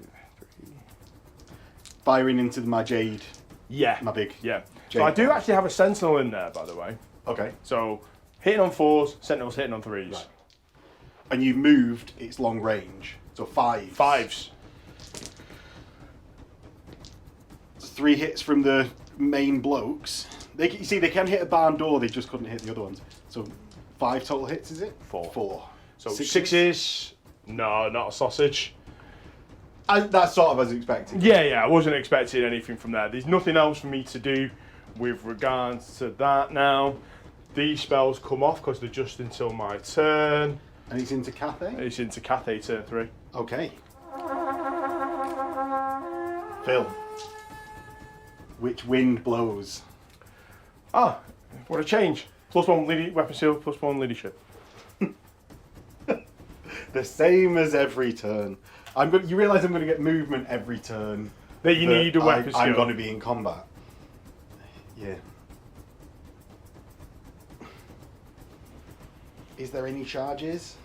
Firing into my Jade. Yeah. My big. Yeah. Jade So I do Bombs. actually have a Sentinel in there, by the way. Okay. So hitting on 4s, Sentinel's hitting on 3s. Right. And you've moved its long range. So 5. 5s. 3 hits from the main blokes. You see, they can hit a barn door, they just couldn't hit the other ones. So 5 total hits, is it? 4. 4. So 6s? 6s. No, not a sausage. That's sort of as expected. Yeah, I wasn't expecting anything from there. There's nothing else for me to do with regards to that now. These spells come off because they're just until my turn. And it's into Cathay? It's into Cathay turn 3. Okay. Phil. Which wind blows? Ah, what a change. +1 weapon seal, +1 leadership. The same as every turn. You realise I'm going to get movement every turn. That you need a weapon seal. I'm going to be in combat. Yeah. Is there any charges?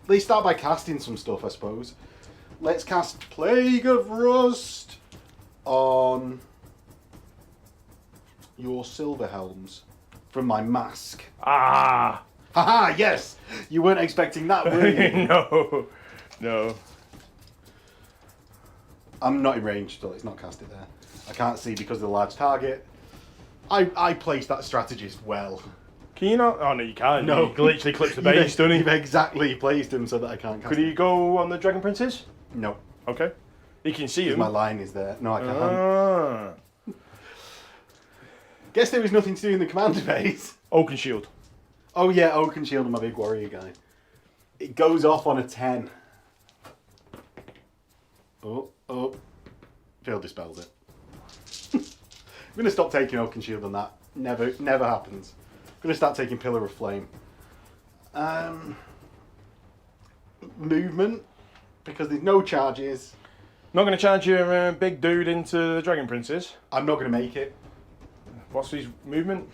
They start by casting some stuff, I suppose. Let's cast Plague of Rust on your silver helms from my mask. Ah! Haha, yes! You weren't expecting that, were you? No. I'm not in range, so it's not casted there. I can't see because of the large target. I placed that strategist well. Can you not? Oh, no, you can't. No. You literally clips the base, doesn't You've he? exactly placed him so that I can't cast Could he go on the Dragon Princes? No. Okay. You can see him. My line is there. No, I can't. Ah. Guess there was nothing to do in the commander base. Oaken Shield. Oh yeah, Oaken Shield and my big warrior guy. It goes off on a 10. Oh. Phil dispels it. I'm going to stop taking Oaken Shield on that. Never happens. I'm going to start taking Pillar of Flame. Movement, because there's no charges. Not going to charge your big dude into the Dragon Princes. I'm not going to make it. What's his movement?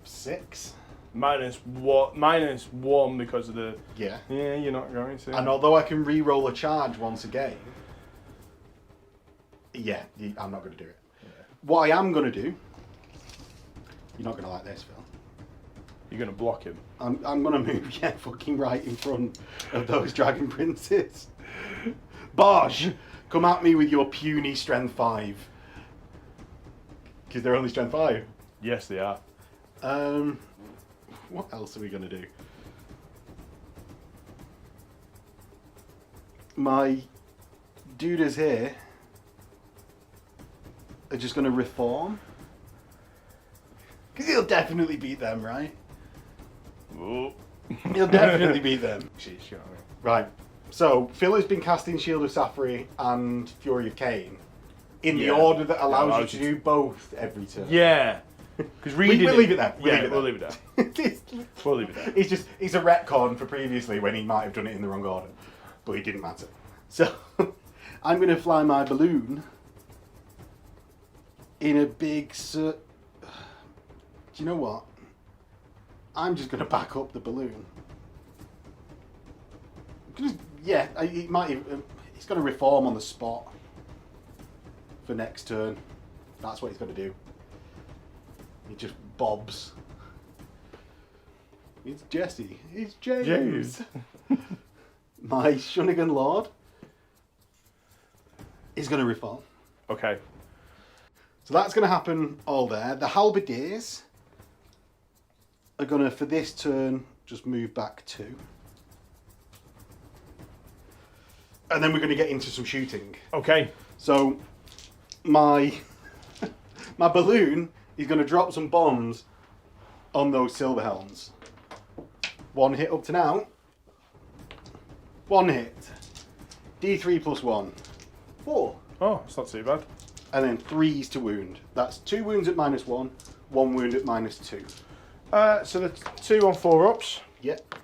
6. -1 because of the... Yeah. Yeah, you're not going to. And although I can re-roll a charge once again, yeah, I'm not going to do it. Yeah. What I am going to do, you're not going to like this, Phil. You're going to block him. I'm going to move, fucking right in front of those Dragon Princes. Bosh, come at me with your puny strength 5. Because they're only strength 5. Yes, they are. What else are we going to do? My dudes here are just going to reform. Because he'll definitely beat them, right? Oh. He'll definitely beat them. Jeez, you know what I mean? Right. So, Phil has been casting Shield of Safri and Fury of Cain in the order that allows you to do both every turn. Yeah. Because We'll leave it there. We'll leave it there. We'll leave it there. It's a retcon for previously when he might have done it in the wrong order. But it didn't matter. So, I'm going to fly my balloon in a big... Do you know what? I'm just going to back up the balloon. It might even... He's going to reform on the spot for next turn. That's what he's going to do. He just bobs. It's Jesse. It's James. My Shugengon Lord is going to reform. Okay. So that's going to happen all there. The Halberds are going to, for this turn, just move back 2. And then we're going to get into some shooting. Okay. So my balloon is going to drop some bombs on those silver helms. 1 hit up to now. 1 hit. D3 plus 1. 4. Oh, it's not too bad. And then 3s to wound. That's 2 wounds at -1, 1 wound at -2. So the 2 on 4-ups. Yep.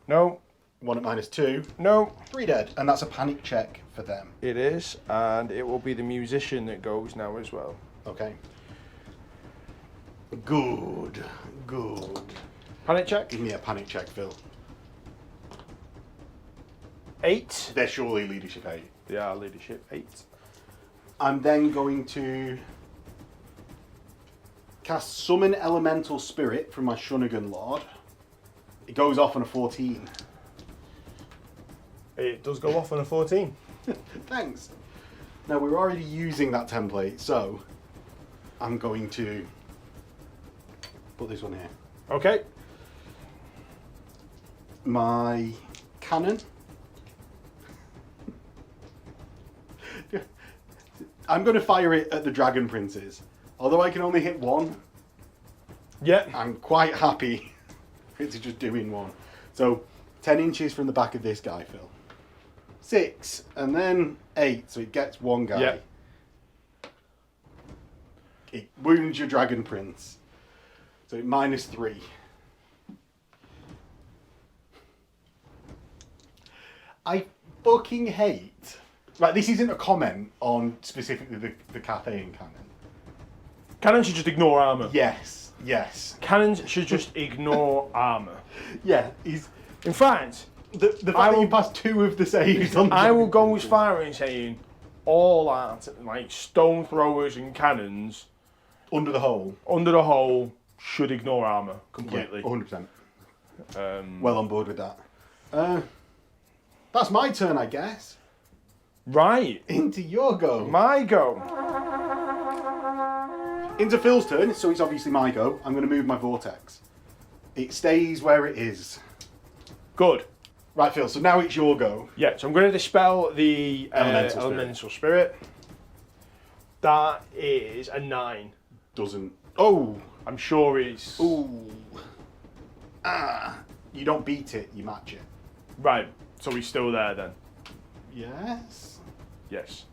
No. 1 at -2. No. 3 dead. And that's a panic check for them. It is, and it will be the musician that goes now as well. Okay. Good. Good. Panic check. Give me a panic check, Phil. 8. They're surely leadership 8. They are leadership 8. I'm then going to cast Summon Elemental Spirit from my Shugengon Lord. It goes off on a 14. It does go off on a 14. Thanks. Now we're already using that template, so I'm going to put this one here. Okay. My cannon. I'm going to fire it at the Dragon Princes. Although I can only hit one, Yeah. I'm quite happy for it to just do in one. So 10 inches from the back of this guy, Phil. 6, and then 8, so it gets one guy. Yeah. It wounds your Dragon Prince. So it -3. I fucking hate... Right, this isn't a comment on specifically the Cathayan cannon. Cannons should just ignore armour. Yes, yes. Cannons should just ignore armour. Yeah, he's... In fact, The fact that you passed 2 of the saves on the I will Dragon go as far as saying all art, like stone throwers and cannons under the hole. under the hole should ignore armour completely. Yeah, 100%. Um, Well on board with that. That's my turn, I guess. right, Into your go. my go. Into Phil's turn, so it's obviously my go. I'm going to move my vortex. It stays where it is. Good. Right, Phil, so now it's your go. Yeah, so I'm going to dispel the elemental spirit. That is a 9. Doesn't... Oh! I'm sure it's... Ooh. Ah. You don't beat it, you match it. Right, so he's still there then. Yes? Yes.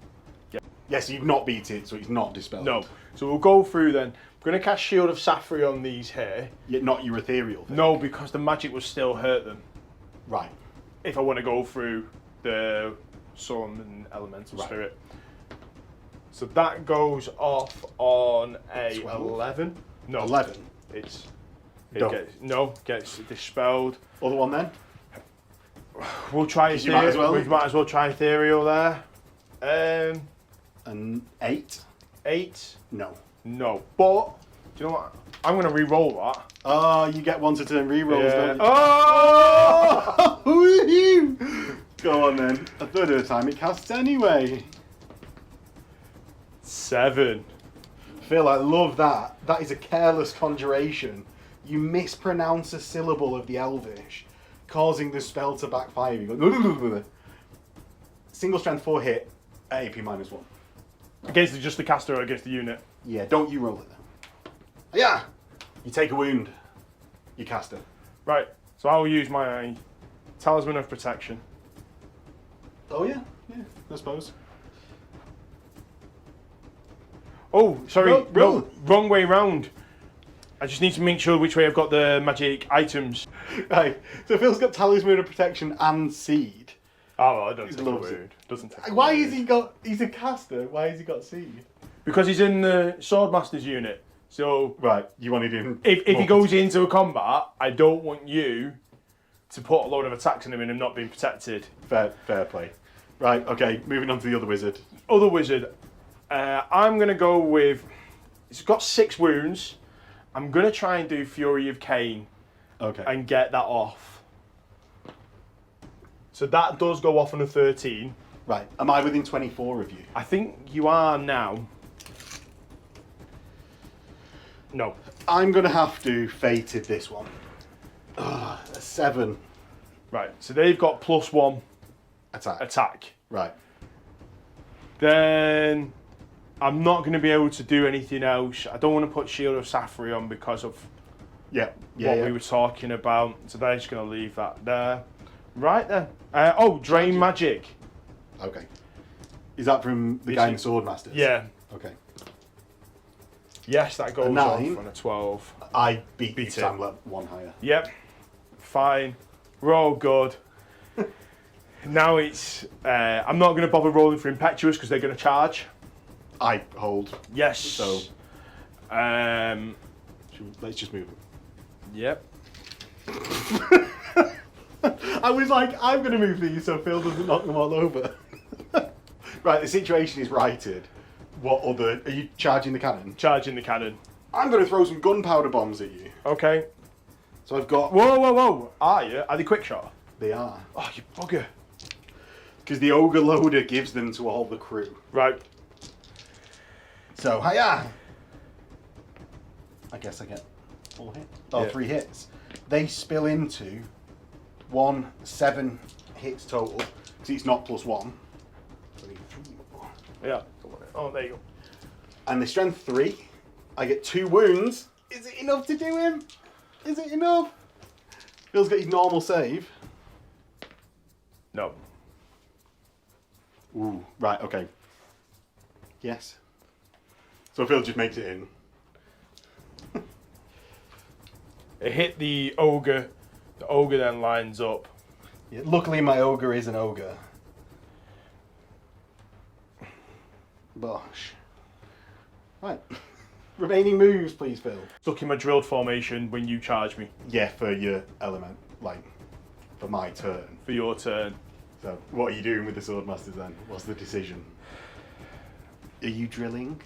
Yes, you've not beat it, so it's not dispelled. No. So we'll go through then. I'm going to cast Shield of Saffrey on these here. Yet not your ethereal thing. No, because the magic will still hurt them. Right. If I want to go through the sun and elemental Right. spirit. So that goes off on a 12? 11. No. 11. It Don't. gets dispelled. Other one then? We'll try You might as well. We might as well try ethereal there. An 8? 8. No. No. But do you know what? I'm gonna re-roll that. Oh, you get one to turn rerolls, Yeah. don't you? Oh! Woohoo! Go on then. A third of the time it casts anyway. 7. Phil, I love that. That is a careless conjuration. You mispronounce a syllable of the Elvish, causing the spell to backfire. You go, single strength 4 hit at AP -1. Against just the caster or against the unit? Yeah, don't you roll it then. Yeah! You take a wound. You cast it. Right. So I'll use my Talisman of Protection. Oh yeah, yeah, I suppose. Oh, sorry. Roll. No, wrong way round. I just need to make sure which way I've got the magic items. Right, so Phil's got Talisman of Protection and Seed. Oh, well, I don't take a loves wound. Doesn't take a Why wound. has he got... He's a caster, why has he got Seed? Because he's in the Swordmaster's unit. So Right, you wanted him... if he goes into a combat, I don't want you to put a load of attacks on him and him not being protected. Fair play. Right, okay, moving on to the other wizard. Other wizard, I'm going to go with... He's got 6 wounds. I'm going to try and do Fury of Cain Okay. and get that off. So that does go off on a 13. Right, am I within 24 of you? I think you are now. No. I'm going to have to fated this one. A 7 Right, so they've got +1 attack. attack. Right. Then I'm not going to be able to do anything else. I don't want to put Shield of Saffrey on because of Yeah. what we were talking about. So they're just going to leave that there. Right then. Drain Magic. Okay. Is that from the guy in the Swordmasters? Yeah. Okay. Yes, that goes A 9. off on a 12. I beat Beat it. it. I'm one higher. Yep. Fine. We're all good. Now it's... I'm not going to bother rolling for Impetuous because they're going to charge. I hold. Yes. So... let's just move it. Yep. I was like, I'm going to move these so Phil doesn't knock them all over. Right, the situation is righted. What other... Are you charging the cannon? Charging the cannon. I'm going to throw some gunpowder bombs at you. Okay. So I've got... Whoa. Are you? Are they quick shot? They are. Oh, you bugger. Because the Ogre loader gives them to all the crew. Right. So, hiya! I guess I get 4 hits. Oh, Yeah. 3 hits. They spill into 7 hits total. Because it's not +1. So I need 3 more. Yeah. Oh, there you go. And the strength 3. I get 2 wounds. Is it enough to do him? Is it enough? Phil's got his normal save. No. Ooh, right, okay. Yes. So Phil just makes it in. It hit the Ogre. The Ogre then lines up. Yeah, luckily my Ogre is an Ogre. Bosh. Right. Remaining moves, please, Phil. Stuck in my drilled formation when you charge me Yeah, for your element, like, for my turn. for your turn. So, what are you doing with the Swordmasters then? What's the decision? Are you drilling?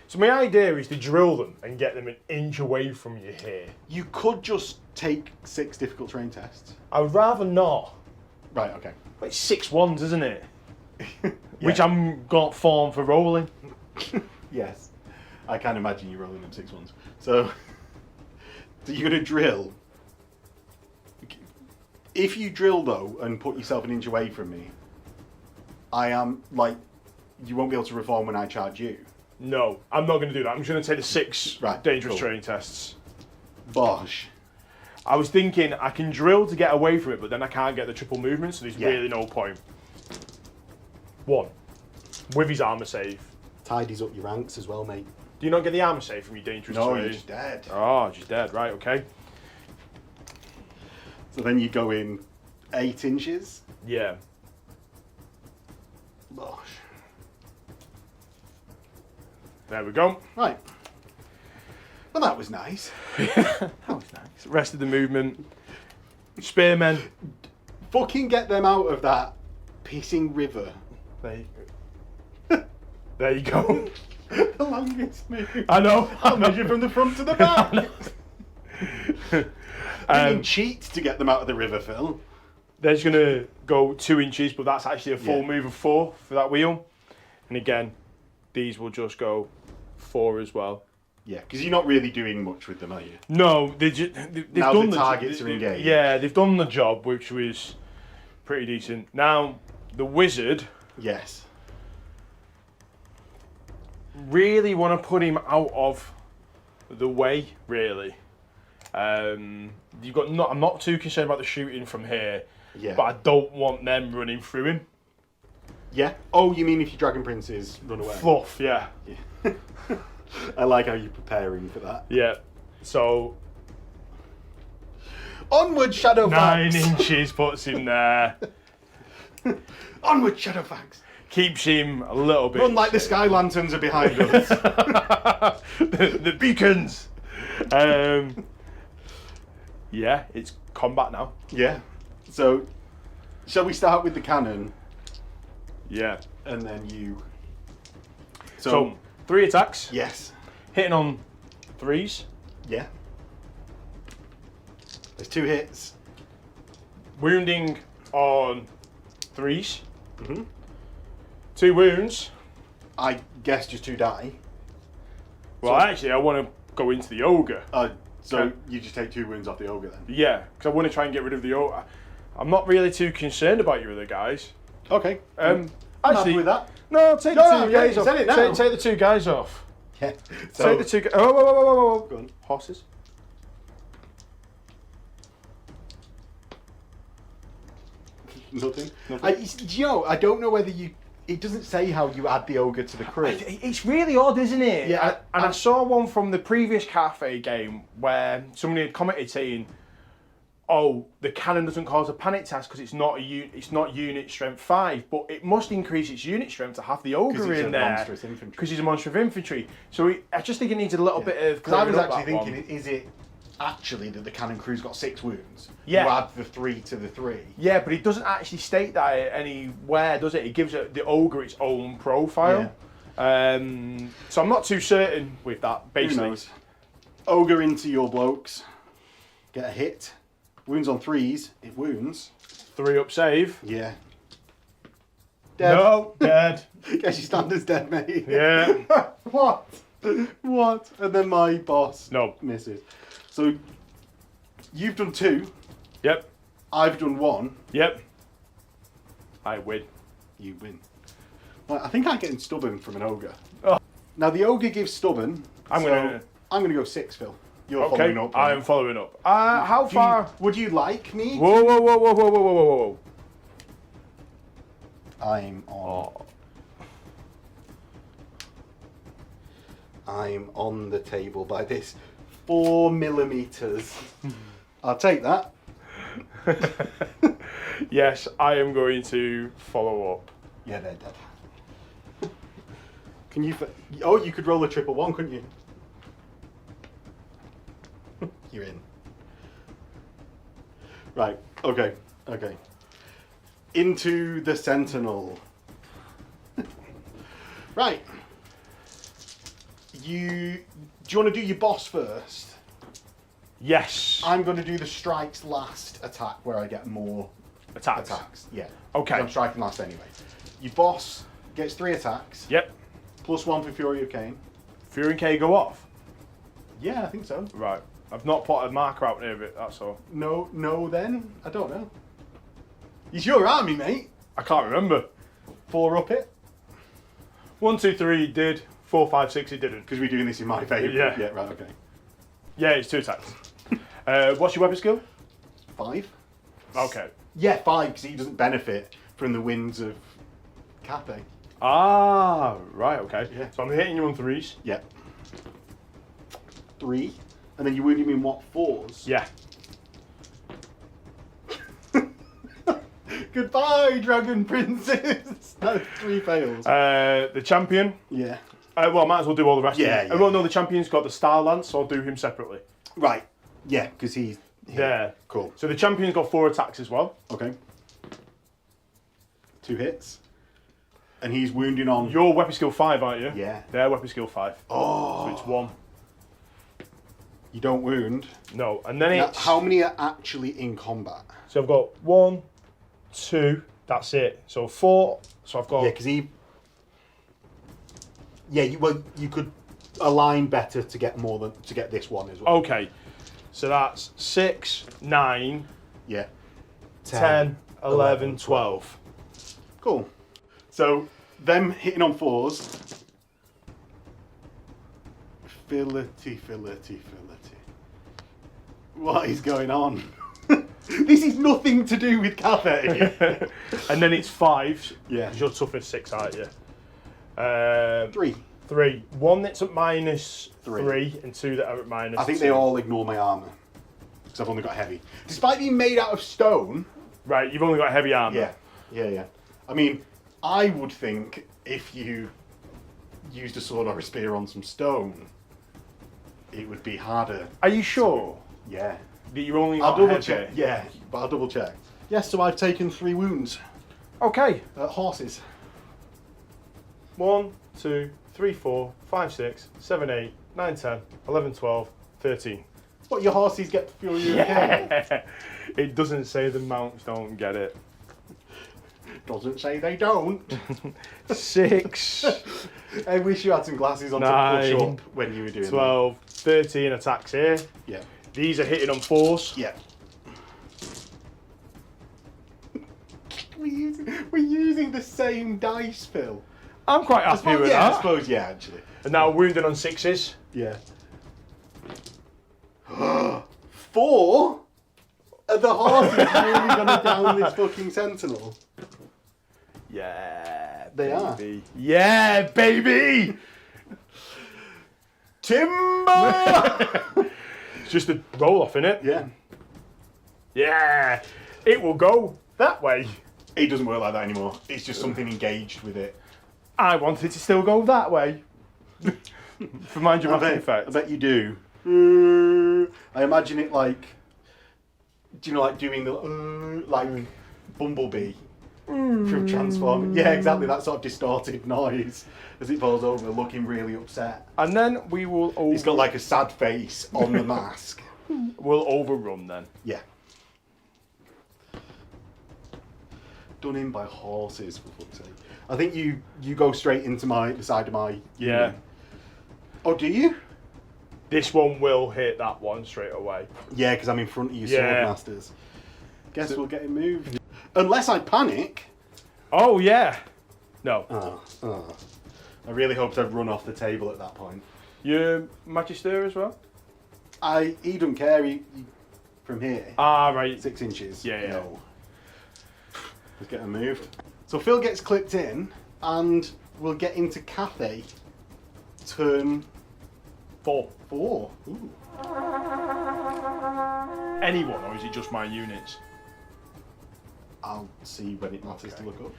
So my idea is to drill them and get them an inch away from you here. You could just take 6 difficult terrain tests. I would rather not. Right, okay. It's 6 ones, isn't it? Yeah. Which I'm got form for rolling. Yes. I can't imagine you rolling them 6 ones. So you're going to drill. If you drill, though, and put yourself an inch away from me, I am, like, you won't be able to reform when I charge you. No, I'm not going to do that. I'm just going to take the 6 Right, dangerous cool. training tests. Bosh. I was thinking I can drill to get away from it, but then I can't get the triple movement, so there's Yeah. really no point. 1. With his armour save. Tidies up your ranks as well, mate. Do you not get the armour save from your dangerous No, terrain? you're just dead. Oh, just dead. Right, okay. So then you go in 8 inches. Yeah. Bosh. There we go. Right. Well, that was nice. That was nice. Rest of the movement. Spearmen. Fucking get them out of that pissing river. There you go. The longest move. I know. I'll measure from the front to the back. You can Um, cheat to get them out of the river, Phil. they're just going to go 2 inches, but that's actually a full Yeah. move of 4 for that wheel. And again, these will just go 4 as well. Yeah, because you're not really doing much with them, are you? No, they've Now done the targets are engaged. Yeah, they've done the job, which was pretty decent. Now, the wizard, Yes. really want to put him out of the way, really. You've got I'm not too concerned about the shooting from here, Yeah. but I don't want them running through him. Yeah. Oh, you mean if your dragon princes run away? Fluff, yeah. Yeah. I like how you're preparing for that. Yeah. So, Onward, Shadowfax! 9 inches puts him there. Onward, Shadowfax! Keeps him a little bit... Run like the sky lanterns are behind us. the beacons! Yeah, it's combat now. Yeah. So, shall we start with the cannon, Yeah. and then you... So 3 attacks. Yes. Hitting on 3s. Yeah. There's 2 hits. Wounding on 3s. Mm-hmm. 2 wounds. I guess just 2 die. Well, So- actually, I want to go into the ogre. So Okay. you just take 2 wounds off the ogre then? Yeah, because I want to try and get rid of the ogre. I'm not really too concerned about your other guys. Okay. Actually, happy with that. No, take No, the 2 okay, guys off. said it now. Take the 2 guys off. Yeah. Take So, the 2 guys. Oh, whoa. go on. Horses. Nothing. Nothing. I don't know whether you... It doesn't say how you add the ogre to the crew. It's really odd, isn't it? Yeah, I saw one from the previous Cathay game where somebody had commented saying, oh, the cannon doesn't cause a panic task because it's not unit strength 5, but it must increase its unit strength to have the Ogre in there. Because he's a monster of infantry. So I just think it needs a little bit of... Because I was actually thinking, is it actually that the cannon crew's got 6 wounds? Yeah. You add the 3 to the 3. Yeah, but it doesn't actually state that anywhere, does it? It gives the Ogre its own profile. Yeah. So I'm not too certain with that, basically. Who knows? Ogre into your blokes. Get a hit. Wounds on 3s. It wounds. 3 up save. Yeah. Dead. No, dead. Guess your standard's dead, mate. Yeah. What? What? And then my boss misses. So you've done 2. Yep. I've done 1. Yep. I win. You win. Well, I think I'm getting stubborn from an ogre. Oh. Now the ogre gives stubborn. I'm gonna go 6, Phil. You're following up. I am following up. How far? Would you like me? Whoa, whoa, whoa, whoa, whoa, whoa, whoa, whoa. I'm on the table by this 4 millimeters. I'll take that. Yes, I am going to follow up. Yeah, they're dead. Can you? Oh, you could roll a 111, couldn't you? You're in. Right. Okay. Okay. Into the Sentinel. Right. Do you want to do your boss first? Yes. I'm going to do the strikes last attack where I get more attacks. Yeah. Okay. I'm striking last anyway. Your boss gets 3 attacks. Yep. +1 for Fury of Cain. Fury and K go off? Yeah, I think so. Right. I've not put a marker out near it, that's all. No then? I don't know. It's your army, mate. I can't remember. 4 up it. 1, 2, 3 did. 4, 5, 6 it didn't. Because we're doing this in my favour. Yeah. Yeah, right, okay. Yeah, it's 2 attacks. What's your weapon skill? 5. Okay. Yeah, 5, because he doesn't benefit from the winds of Cathay. Ah, right, okay. Yeah. So I'm hitting you on 3s. Yeah. 3. And then you wounded me in what, 4s? Yeah. Goodbye, Dragon Princess! No, 3 fails. The champion. Yeah. Well, might as well do all the rest of Yeah, them. yeah. Well, no, the champion's got the Star Lance, so I'll do him separately. Right. Yeah, because he's... Yeah. Cool. So the champion's got 4 attacks as well. Okay. 2 hits. And he's wounding on... You're weapon skill 5, aren't you? Yeah. They're weapon skill 5. Oh. So it's 1. You don't wound. No, and then Now, it's... how many are actually in combat? So I've got 1, 2, that's it. So 4, so I've got... Yeah, because he... Yeah, you could align better to get more than... To get this one as well. Okay. So that's 6, 9, Yeah. 10, 11, 12. Cool. So, them hitting on 4s. Fillety. What is going on? This is nothing to do with Cathay. And then it's 5s. Yeah. Because you're tough as 6, aren't you? 3. 3. 1 that's at minus Three. 3 and 2 that are at minus I think 2. they all ignore my armour. Because I've only got heavy. Despite being made out of stone. Right, you've only got heavy armour. Yeah. I mean, I would think if you used a sword or a spear on some stone, it would be harder. Are you sure? Yeah. That you're only I'll got double heavy? check. Yeah, but I'll double check. Yes, so I've taken 3 wounds. Okay. Horses. 1, 2, 3, 4, 5, 6, 7, 8, 9, 10, 11, 12, 13. What, your horses get Fury of Cain? It doesn't say the mounts don't get it. Doesn't say they don't. 6, I wish you had some glasses on to 9, push up when you were doing 12, 13 attacks here. that. Yeah. These are hitting on 4s. Yeah. We're using the same dice, Phil. I'm quite happy with I that. suppose, yeah, actually. And now wounded on 6s. Yeah. 4? Are the horses really going to down this fucking sentinel? Yeah, They baby. Yeah, baby! Timber! It's just a roll off, innit? Yeah. Yeah, it will go that way. It doesn't work like that anymore. It's just something engaged with it. I want it to still go that way. For my dramatic I effect. bet you do. I imagine it like, do you know, like doing the like Bumblebee from Transformers. Yeah, exactly. That sort of distorted noise as it falls over, looking really upset. And then we will. He's got like a sad face on the mask. We'll overrun then. Yeah. Done in by horses, for fuck's sake. I think you go straight into the side of my Yeah. unit. Oh, do you? This one will hit that one straight away. Yeah, because I'm in front of you, Yeah. Swordmasters. Guess we'll get it moved. Unless I panic. Oh yeah. No. I really hoped I'd run off the table at that point. Your Magister as well? He don't care. He from here. Ah, right. 6 inches. Yeah, yeah. No. Let's get him moved. So Phil gets clipped in, and we'll get into Cathay. Turn 4. 4. Ooh. Anyone, or is it just my units? I'll see when it matters to look up.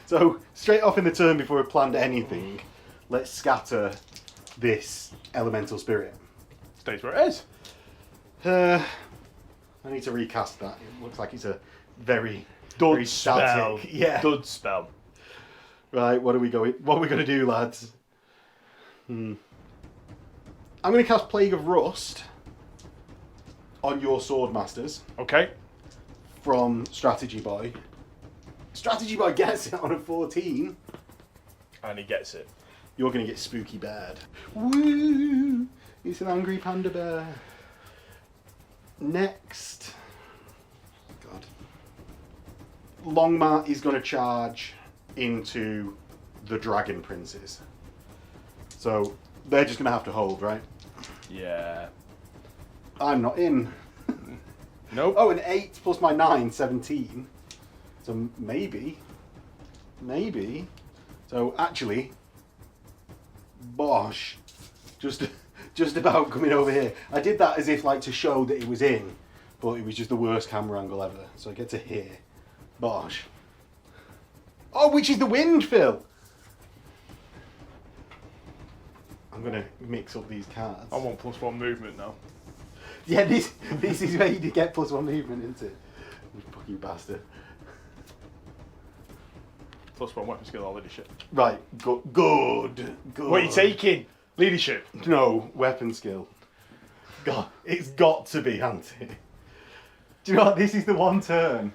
So straight off in the turn, before we planned anything, let's scatter this elemental spirit. Stays where it is. I need to recast that. It looks like it's a very Dud spell. static. Yeah. Dud spell. Right. What are we gonna do, lads? I'm gonna cast Plague of Rust on your Swordmasters Okay. from Strategy Boy. Strategy Boy gets it on a 14. And he gets it. You're gonna get spooky bad. Woo! It's an angry panda bear. Next. God. Longmart is gonna charge into the Dragon Princes. So they're just gonna have to hold, right? Yeah. I'm not in. Nope. Oh, an 8 plus my 9, 17. So maybe. So actually, bosh. Just about coming over here. I did that as if like to show that it was in, but it was just the worst camera angle ever. So I get to here. Bosh. Oh, which is the wind, Phil? I'm gonna mix up these cards. I want +1 movement now. Yeah, this is where you get +1 movement, isn't it? You fucking bastard. +1 weapon skill or leadership. Right, good. What are you taking? Leadership. No, weapon skill. God, it's got to be, hasn't it? Do you know what? This is the one turn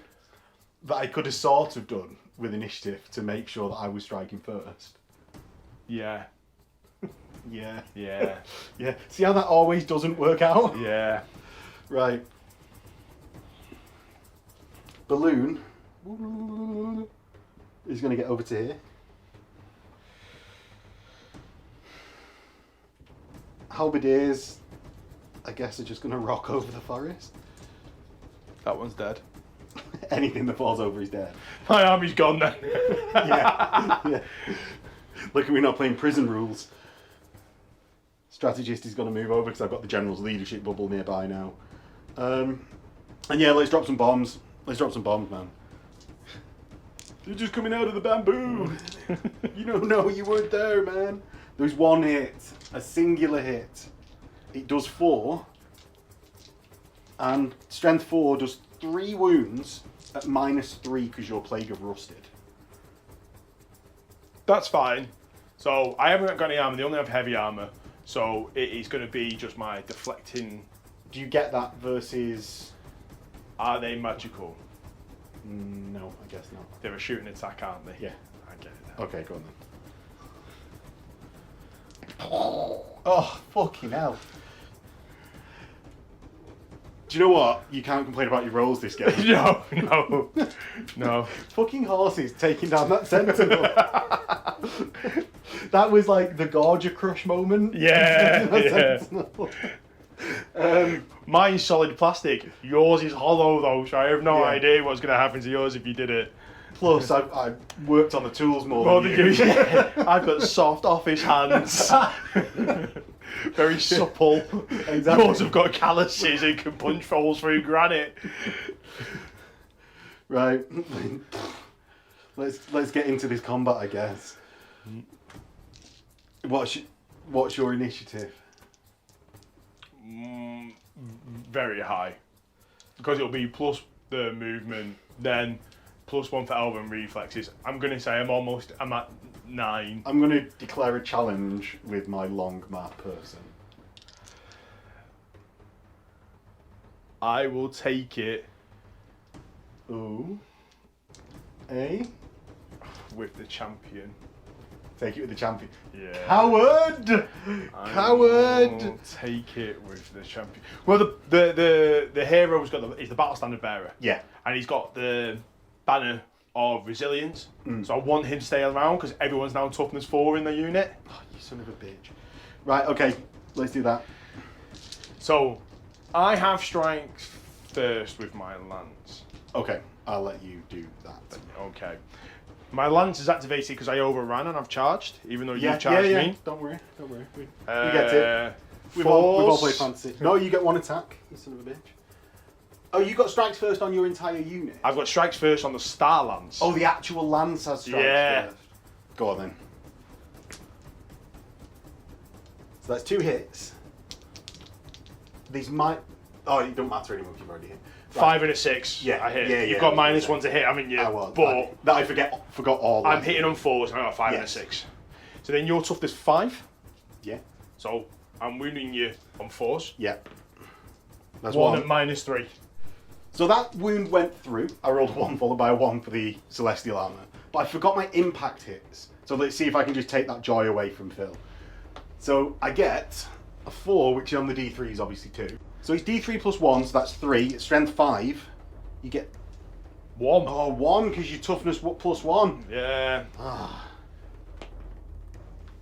that I could have sort of done with initiative to make sure that I was striking first. Yeah. Yeah. Yeah. Yeah. See how that always doesn't work out? Yeah. Right. Balloon is going to get over to here. Halberds, I guess, are just going to rock over the forest. That one's dead. Anything that falls over is dead. My army's gone then. Yeah. Look at me not playing prison rules. Strategist is going to move over because I've got the general's leadership bubble nearby now. And yeah, let's drop some bombs. Let's drop some bombs, man. They're just coming out of the bamboo. You don't know, you weren't there, man. There's one hit, a singular hit. It does 4. And strength 4 does 3 wounds at -3 because you're Plague of Rusted. That's fine. So I haven't got any armor. They only have heavy armor. So it is going to be just my deflecting. Do you get that versus... Are they magical? No, I guess not. They're a shooting attack, aren't they? Yeah. I get it now. Okay, go on then. Oh, fucking hell. Do you know what? You can't complain about your rolls this game. No. Fucking horses taking down that sentinel. That was like the Gorgia Crush moment. Yeah. Mine's solid plastic. Yours is hollow though, so I have no idea what's going to happen to yours if you did it. Plus, I worked on the tools more than you. Yeah. I've got soft office hands. Very supple. Exactly. Yours have got calluses and can punch holes through granite. Right. Let's get into this combat, I guess. What's your initiative? Very high. Because it'll be plus the movement, then +1 for elven reflexes. I'm going to say I'm at 9. I'm going to declare a challenge with my long map person. I will take it Ooh. with the champion. Take it with the champion. Yeah. Coward! Coward! I'll take it with the champion. Well, the hero's got he's the battle standard bearer. Yeah. And he's got the banner of resilience. So I want him to stay around because everyone's now toughness 4 in the unit. Oh, you son of a bitch. Right, okay, let's do that. So I have strength first with my lance. Okay, I'll let you do that. Okay. My lance is activated because I overran and I've charged, even though you've charged me. Don't worry. We get it. We've all played fantasy. No, you get 1 attack, you son of a bitch. Oh, you got strikes first on your entire unit? I've got strikes first on the star lance. Oh, the actual lance has strikes first. Go on then. So that's 2 hits. These might... Oh, it don't matter anymore if you've already hit. Right. 5 and a 6. Yeah, I hit. yeah, You've yeah, got -1 to hit, haven't you? But I forgot all that. I'm hitting on 4s and I got 5 and a 6. So then your toughness 5. Yeah. So I'm wounding you on 4s. Yeah. That's 1 at -3. So that wound went through. I rolled 1 followed by a 1 for the Celestial Armour. But I forgot my impact hits. So let's see if I can just take that joy away from Phil. So I get a 4, which on the D3 is obviously 2. So it's D3 plus 1, so that's 3. It's strength 5. You get 1. Oh, 1 because your toughness plus 1. Yeah.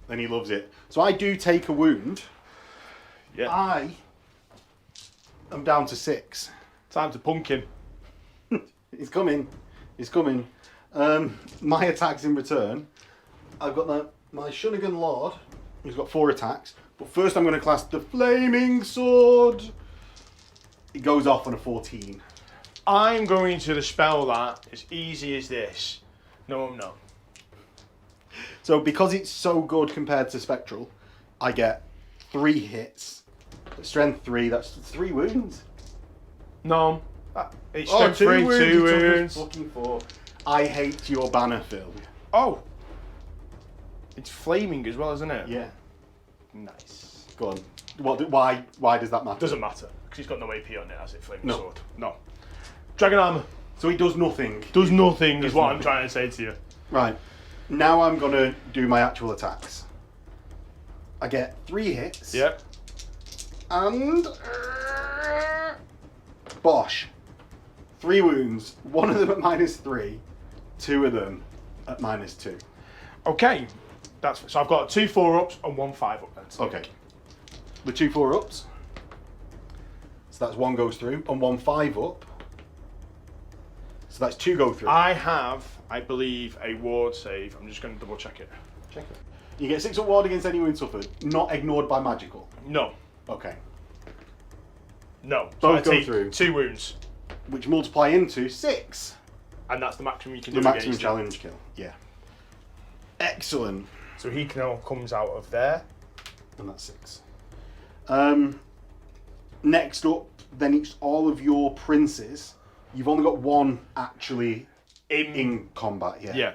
Then he loves it. So I do take a wound. Yeah. I am down to 6. Time to punk him. He's coming. He's coming. My attacks in return. I've got my Shugengon Lord. He's got 4 attacks. But first I'm going to class the Flaming Sword. It goes off on a 14. I'm going to dispel that as easy as this. No, I'm not. So because it's so good compared to Spectral, I get 3 hits. Strength 3, that's 3 wounds. No. It's strength 3, 2 wounds. Fucking 4. I hate your banner, Phil. Oh. It's flaming as well, isn't it? Yeah. Nice. Go on. Why does that matter? Doesn't matter, because he's got no AP on it, has it? Flaming No. sword. No. Dragon armor. So it does nothing. Does nothing, is what nothing. I'm trying to say to you. Right. Now I'm going to do my actual attacks. I get 3 hits. Yep. And... Bosh. 3 wounds. 1 of them at -3. 2 of them at -2. Okay. So I've got 2 4-ups and 1 5-up then. Okay. The 2 4-ups. So that's 1 goes through and 1 5-up. So that's 2 go through. I have, I believe, a ward save. I'm just going to double check it. Check it. You get 6 up ward against any wound suffered, not ignored by magical. No. Okay. No. Both so I go take through. 2 wounds. Which multiply into 6. And that's the maximum you can The do maximum against him. challenge kill. Yeah. Excellent. So he now comes out of there. And that's 6. Next up, then it's all of your princes. You've only got 1 actually in combat here. Yeah.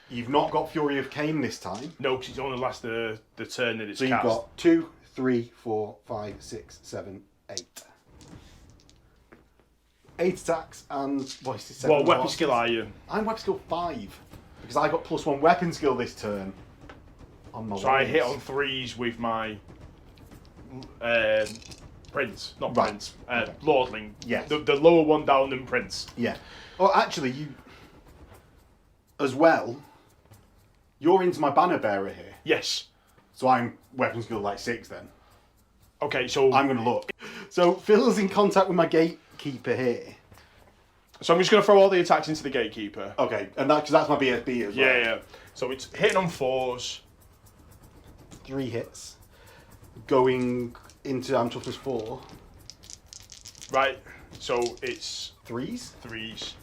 You've not got Fury of Cain this time. No, because it only lasts the turn that it's So cast. you've got 2, 3, 4, 5, 6, 7, 8. 8 attacks and what is this? 7 What weapon losses? skill are you? I'm weapon skill 5 because I got +1 weapon skill this turn. On my So I lords. hit on 3s with my prince, not Right. prince, Okay. lordling. Yes. The lower one down than prince. Yeah. Oh, actually, you as well. You're into my banner bearer here, Yes. so I'm weapon skill like 6 then. Okay, so I'm going to look. So Phil's in contact with my gatekeeper here. So I'm just going to throw all the attacks into the gatekeeper. Okay, and that's my BSB as well. Yeah. So it's hitting on 4s. 3 hits. going into I'm toughness 4. Right. So it's 3s. 3s.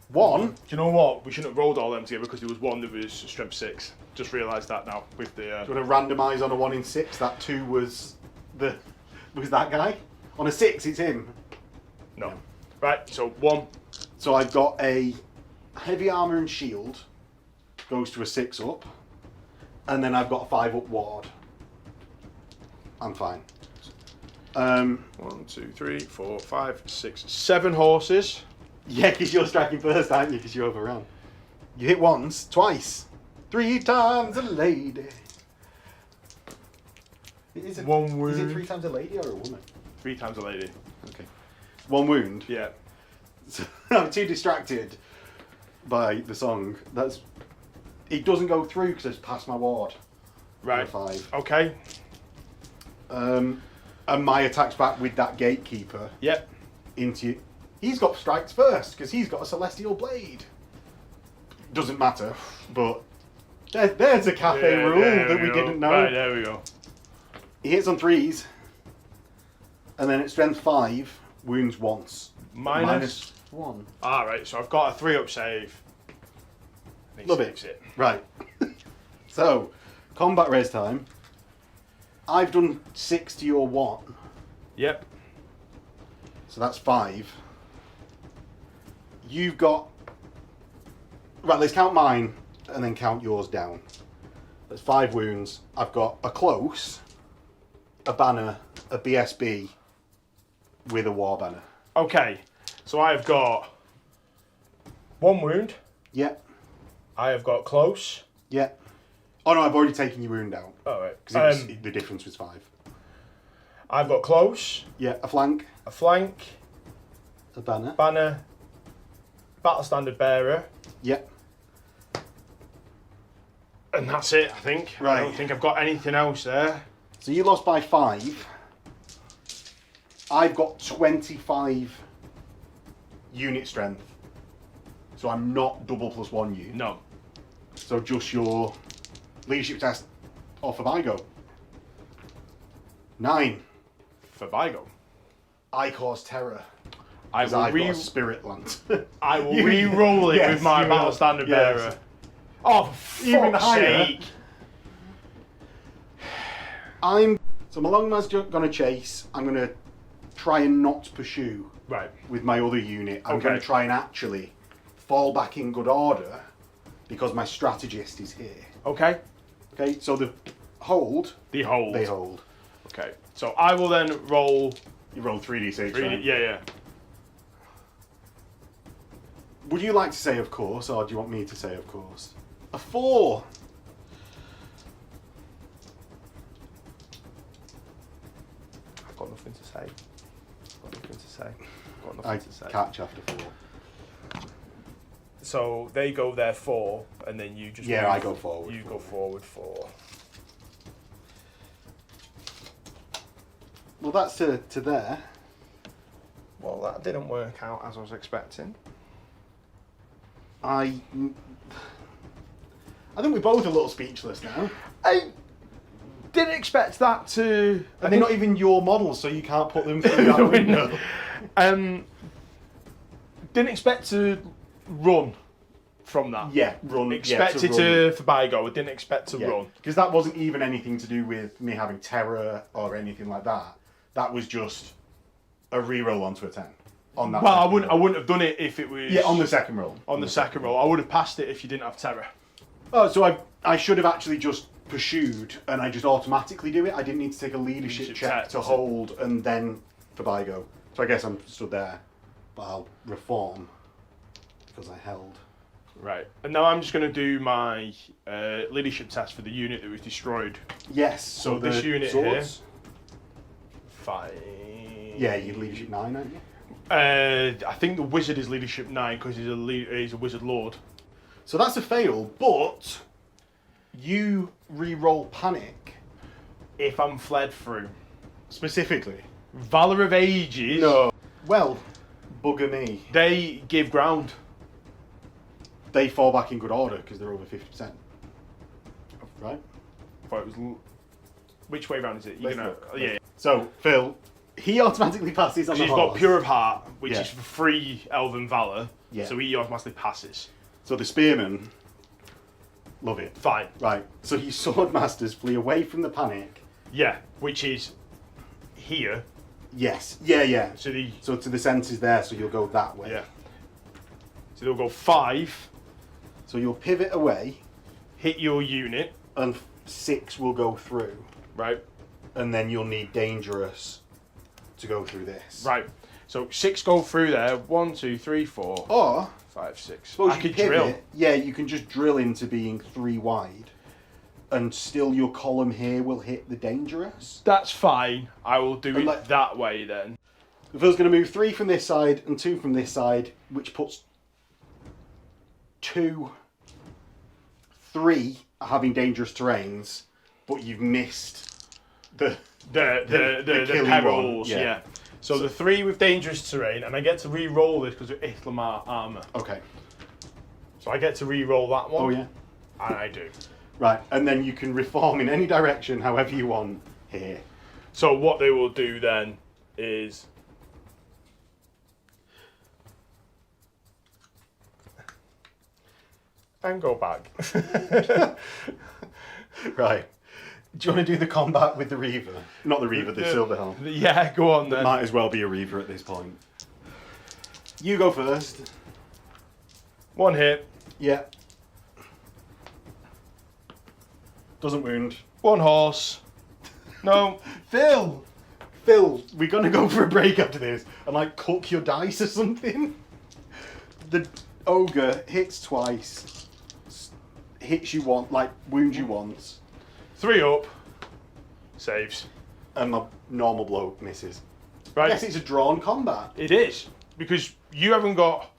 1. Do you know what? We shouldn't have rolled all them together because there was one that was strength 6. Just realised that now with the. Do you want to randomise on a 1 in 6? That 2 was that guy. On a 6, it's him. No. Yeah. Right. So 1. So I've got a heavy armour and shield. Goes to a 6 up. And then I've got a 5 up ward. I'm fine. 1, 2, 3, 4, 5, 6, 7 horses. Yeah, because you're striking first, aren't you? Because you overran. You hit once, twice, 3 times a lady. Is it 1 wound. Is it 3 times a lady or a woman? 3 times a lady. Okay. 1 wound. Yeah. So, I'm too distracted by the song. It doesn't go through because it's past my ward. Right. 5. Okay. And my attack's back with that Gatekeeper Yep. into you. He's got strikes first because he's got a Celestial Blade. Doesn't matter, but there's a Cathay rule that we didn't know. Right, there we go. He hits on 3s, and then at strength 5, wounds once. Minus 1. Alright, so I've got a 3 up save. And he Love saves it. Right. So, combat res time. I've done 6 to your 1, Yep. so that's 5. You've got... Right, let's count mine, and then count yours down. That's 5 wounds. I've got a close, a banner, a BSB, with a war banner. Okay, so I have got 1 wound. Yep, I have got close. yep. Oh no, I've already taken your wound out. Alright. Because the difference was 5. I've got close, Yeah, a flank, a flank, a banner. banner, battle standard bearer, Yep. and that's it, I think. I Right. don't think I've got anything else there. So you lost by 5. I've got 25 unit strength. So I'm not double +1 you. No. So just your leadership test or for Vigo. 9. For Vigo. I cause terror. I Because will I've got a spirit lance. I will re-roll it Yes, with my you battle will. standard Yes. bearer. Oh, for Even fuck's higher. sake. So Malongma's going to chase. I'm going to try and not pursue Right. with my other unit. I'm Okay. going to try and actually fall back in good order because my strategist is here. Okay. Okay, so the hold, The hold. they hold. Okay. So I will then roll. You roll 3d6, 3D. right? Yeah. Would you like to say of course, or do you want me to say of course? A 4! I've got nothing to say. I catch after 4. So they go there 4, and then you just. Yeah, move- I go forward. You go forward 4. Well, that's to there. Well, that didn't work out as I was expecting. I think we're both a little speechless now. I didn't expect that to. And they're not even your models, so you can't put them through that window. Didn't expect to run from that. Yeah, run. Expected run. to for Vigo. I didn't expect to Yeah, run. because that wasn't even anything to do with me having terror or anything like that. That was just a reroll onto a 10 on that. Well, I second wouldn't. I roll. wouldn't have done it if it was. Yeah, on the second roll. on the second roll. I would have passed it if you didn't have terror. Oh, so I should have actually just pursued, and I just automatically do it. I didn't need to take a leadership Leadership check check, to hold and then for Vigo. So I guess I'm stood there, but I'll reform because I held. Right. And now I'm just going to do my leadership test for the unit that was destroyed. Yes. So the this unit swords. 5. Yeah, you leadership 9, aren't you? I think the wizard is leadership 9 because he's a wizard lord. So that's a fail, but you re-roll panic If I'm fled through. specifically. Valor of Ages. No. Well, bugger me. They give ground. They fall back in good order because they're over 50%. Right? I thought it was Which way round is it? You're Let's gonna. look. Yeah. So, Phil, he automatically passes on the He's horse. got Pure of Heart, which Yeah. is for free Elven Valor. Yeah. So he automatically passes. So the spearmen love it. Fine. Right. So you swordmasters flee away from the panic. Yeah. Which is here. Yes. Yeah. So the So to the centres there, so you'll go that way. yeah. So they'll go 5, So you'll pivot away, hit your unit, and 6 will go through, right? and then you'll need dangerous to go through this. Right. So 6 go through there. 1, 2, 3, 4, Or 5, 6. suppose I you could pivot. drill. Yeah, you can just drill into being 3 wide, and still your column here will hit the dangerous. That's fine. I will do it like- that way then. Phil's going to move 3 from this side and 2 from this side, which puts 3 having dangerous terrains, but you've missed the The killing perils, one, yeah. So the 3 with dangerous terrain, and I get to re-roll this because of Ithlamar armor. Okay. So I get to re-roll that one. Oh yeah. And I do. Right, and then you can reform in any direction, however you want here. So what they will do then is and go back. Right. Do you want to do the combat with the Reaver? Not the Reaver, the Silverhelm. Yeah, go on then. Might as well be a Reaver at this point. You go first. 1 hit, Yeah. Doesn't wound. 1 horse. No. Phil, we're gonna go for a break after this and like cook your dice or something. The ogre hits twice, hits you once, like wounds you once, 3 up. Saves. and the normal blow misses. I Right. guess it's a drawn combat. It is. Because you haven't got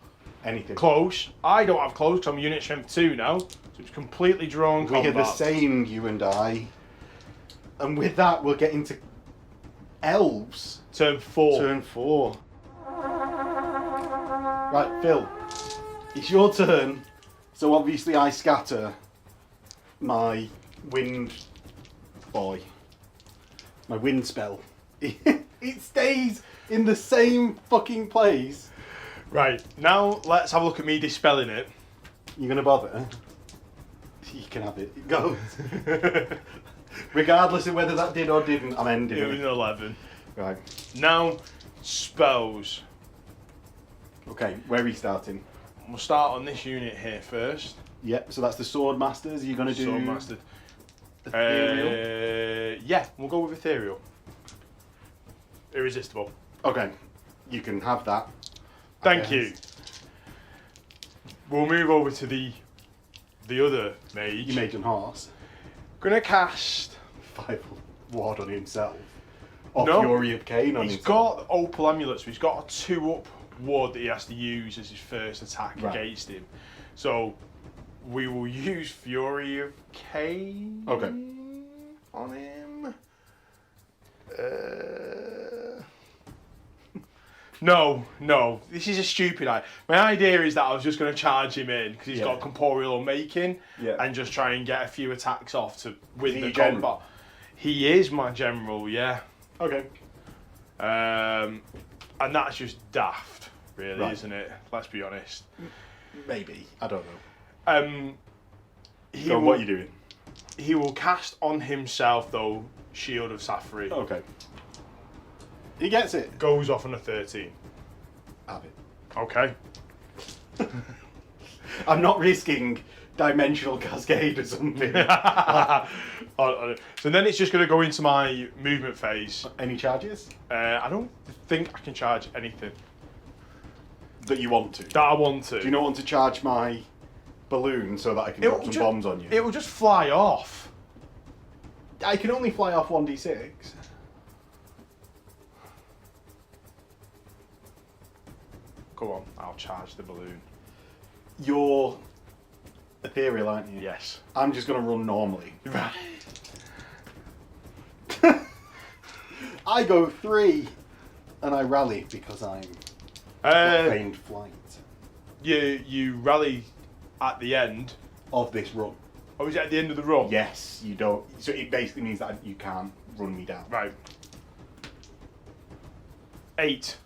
Anything. close. I don't have close because I'm unit strength 2 now. So it's completely drawn We combat. are the same, you and I. And with that, we'll get into elves. Turn 4. Turn 4. Right, Phil. It's your turn. So obviously I scatter my wind boy. My wind spell. It stays in the same fucking place. Right. Now let's have a look at me dispelling it. You gonna bother? You can have it. Go. Regardless of whether that did or didn't, I'm ending It was it. an 11. Right. Now, spells. Okay, where are we starting? We'll start on this unit here first. Yep, so that's the sword masters. You're gonna do Swordmaster. ethereal? Yeah, we'll go with ethereal. Irresistible. Okay, you can have that. Thank guess. you. We'll move over to the other mage. You made an horse. Gonna cast. 5 ward on himself. Or No. Fury of Cain on He's himself. got Opal Amulet, so he's got a 2-up ward that he has to use as his first attack Right. against him. So we will use Fury of Cain Okay. on him. No. This is a stupid idea. My idea is that I was just going to charge him in because he's Yeah. got Corporeal Making Yeah. and just try and get a few attacks off to win he the your general? combat. He is my general, yeah. Okay. And that's just daft, really, Right. isn't it? Let's be honest. Maybe. I don't know. He So will, what are you doing? He will cast on himself, though, Shield of Safri. Okay. He gets it. Goes off on a 13. Have it. Okay. I'm not risking Dimensional Cascade or something. So then it's just going to go into my movement phase. Any charges? I don't think I can charge anything That you want to? that I want to. Do you not want to charge my balloon so that I can It drop will some ju- bombs on you? It will just fly off. I can only fly off 1d6. Come on, I'll charge the balloon. You're ethereal, aren't you? Yes. I'm just going to run normally. Right. I go 3 and I rally because I'm got feigned flight You rally at the end. of this run. Or is it at the end of the run? Yes, you don't. So it basically means that you can't run me down. Right. 8.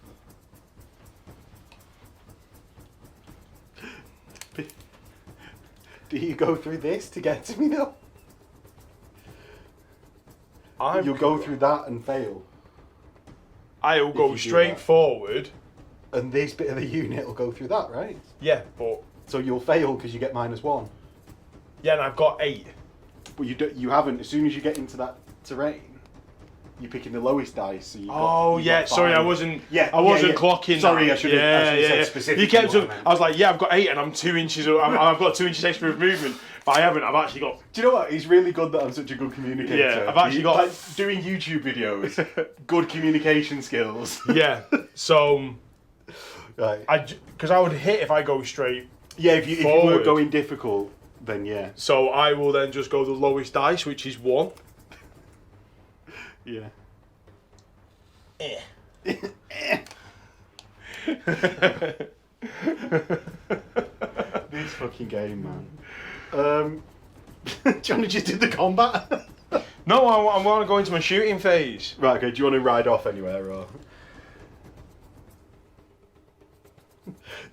Do you go through this to get to me though? You'll go through that and fail. I'll go you do straight that. forward. And this bit of the unit will go through that, right? Yeah, but So you'll fail because you get -1. yeah, and I've got 8. But you haven't. As soon as you get into that terrain, you're picking the lowest dice. So you've Oh you've yeah, got sorry, I 5. wasn't. Yeah, I wasn't yeah. clocking. Sorry, that. I should have said specifically. You kept. what I I meant. was like, yeah, I've got 8, and I'm 2 inches. I've got 2 inches extra of movement, but I haven't. I've actually got. Do you know what? It's really good that I'm such a good communicator. Yeah, I've actually got- like, doing YouTube videos. Good communication skills. Yeah. So, Right. because I would hit if I go straight. Yeah, if you were Forward. going difficult, then yeah. So I will then just go the lowest dice, which is 1. Yeah. This fucking game, man. Do you want to just do the combat? No, I want to go into my shooting phase. Right, okay, do you want to ride off anywhere, or...?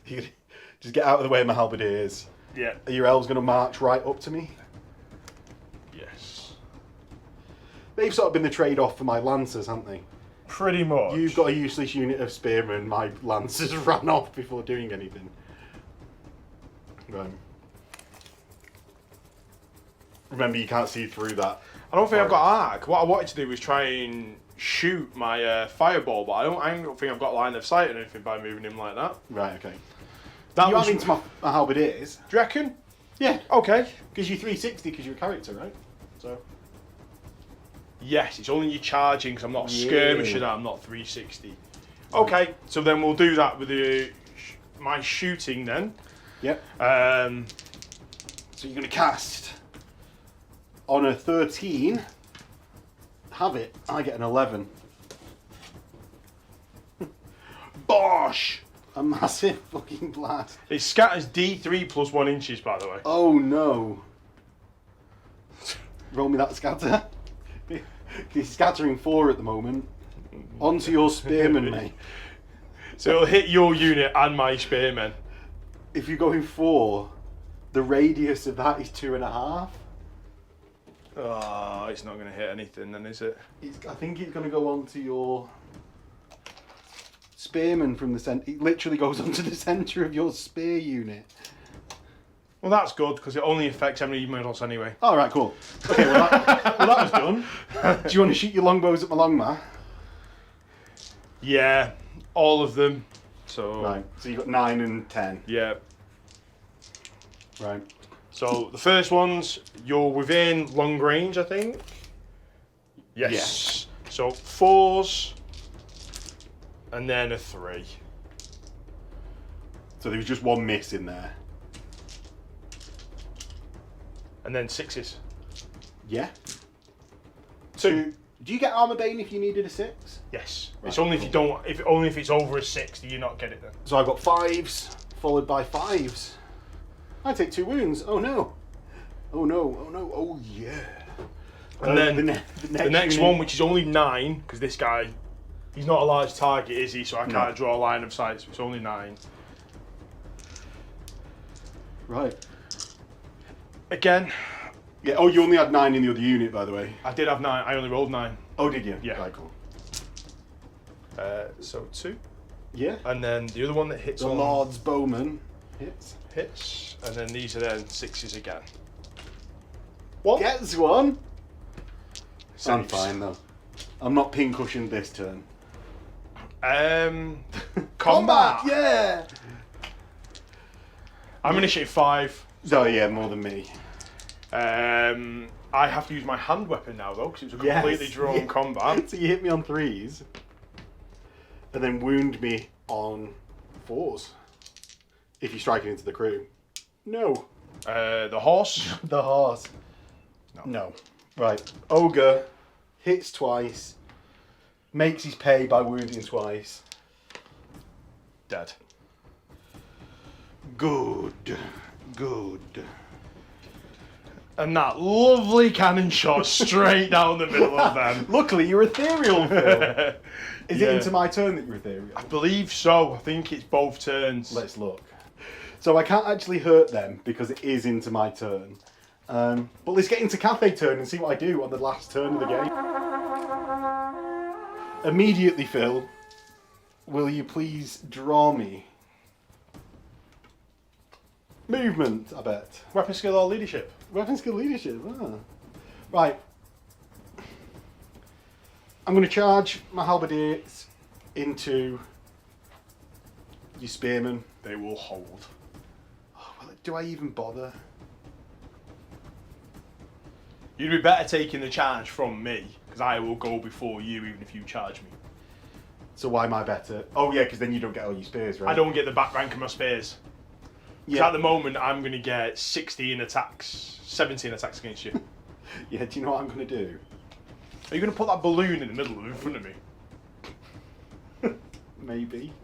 You just get out of the way of my halberdiers. Yeah. Are your elves going to march right up to me? Yes. They've sort of been the trade-off for my lancers, haven't they? Pretty much. You've got a useless unit of spearmen, my lancers ran off before doing anything. Right. Remember, you can't see through that. I don't think I've got arc. What I wanted to do was try and shoot my fireball, but I don't think I've got line of sight or anything by moving him like that. Right, okay. That You was. have into my halberdiers? Do you reckon? Yeah. Okay. Because you're 360 because you're a character, right? So. Yes, it's only you charging because I'm not a Yeah. skirmisher. I'm not 360. Okay, so then we'll do that with my shooting then. Yep. Um, So you're going to cast on a 13. Have it. I get an 11. Bosh! A massive fucking blast. it scatters D3 plus 1 inches, by the way. Oh no. Roll me that scatter. He's scattering 4 at the moment. Onto your spearmen, mate. So it'll hit your unit and my spearmen. If you're going 4, the radius of that is 2.5. Oh, it's not going to hit anything then, is it? I think it's going to go onto your spearman from the centre. It literally goes onto the centre of your spear unit. Well, that's good because it only affects enemy models anyway. All right, cool. Okay, well that was done. Do you want to shoot your longbows at my longma? Yeah, all of them. So Right. So you got 9 and 10. yeah. Right. So the first ones, you're within long range, I think. Yes. So 4s, and then a 3. So there was just one miss in there. And then 6s. Yeah. 2. Do you get armor bane if you needed a 6? Yes. Right, It's only if you don't. Only if it's over a 6 do you not get it then. So I've got 5s followed by 5s. I take 2 wounds. Oh no. Oh no. Oh no. Oh yeah. And then the next unit- one, which is only 9, because this guy, he's not a large target, is he? So I can't draw a line of sight. So it's only 9. Right. Again, Yeah. Oh, you only had 9 in the other unit, by the way. I did have 9. I only rolled 9. Oh, did you? Yeah. Right, cool. So 2. Yeah. And then the other one that hits The on Lord's Bowman hits, and then these are then 6s again. 1. gets one. I'm Saves. fine though. I'm not pin-cushioned this turn. Combat. Yeah. I'm initiative 5. Oh yeah, more than me. I have to use my hand weapon now though, because it was a Yes. completely drawn Yeah. combat. So you hit me on 3s, and then wound me on 4s. If you strike it into the crew. No. The horse. The horse. No. No. Right. Ogre hits twice, makes his pay by wounding twice. Dead. Good. Good. And that lovely cannon shot straight down the middle of them. Luckily, you're ethereal, Phil. Is Yeah. it into my turn that you're ethereal? I believe so. I think it's both turns. Let's look. So I can't actually hurt them because it is into my turn. But let's get into Cathay turn and see what I do on the last turn of the game. Immediately, Phil, will you please draw me? Movement, I bet. Weapon skill or leadership? Weapon skill leadership, Right. I'm going to charge my halberdiers into your spearmen. They will hold. Oh, well, do I even bother? You'd be better taking the charge from me, because I will go before you even if you charge me. So why am I better? Oh yeah, because then you don't get all your spears, right? I don't get the back rank of my spears. Yeah. At the moment, I'm going to get 16 attacks, 17 attacks against you. Yeah, do you know what I'm going to do? Are you going to put that balloon in the middle of in front of me? Maybe.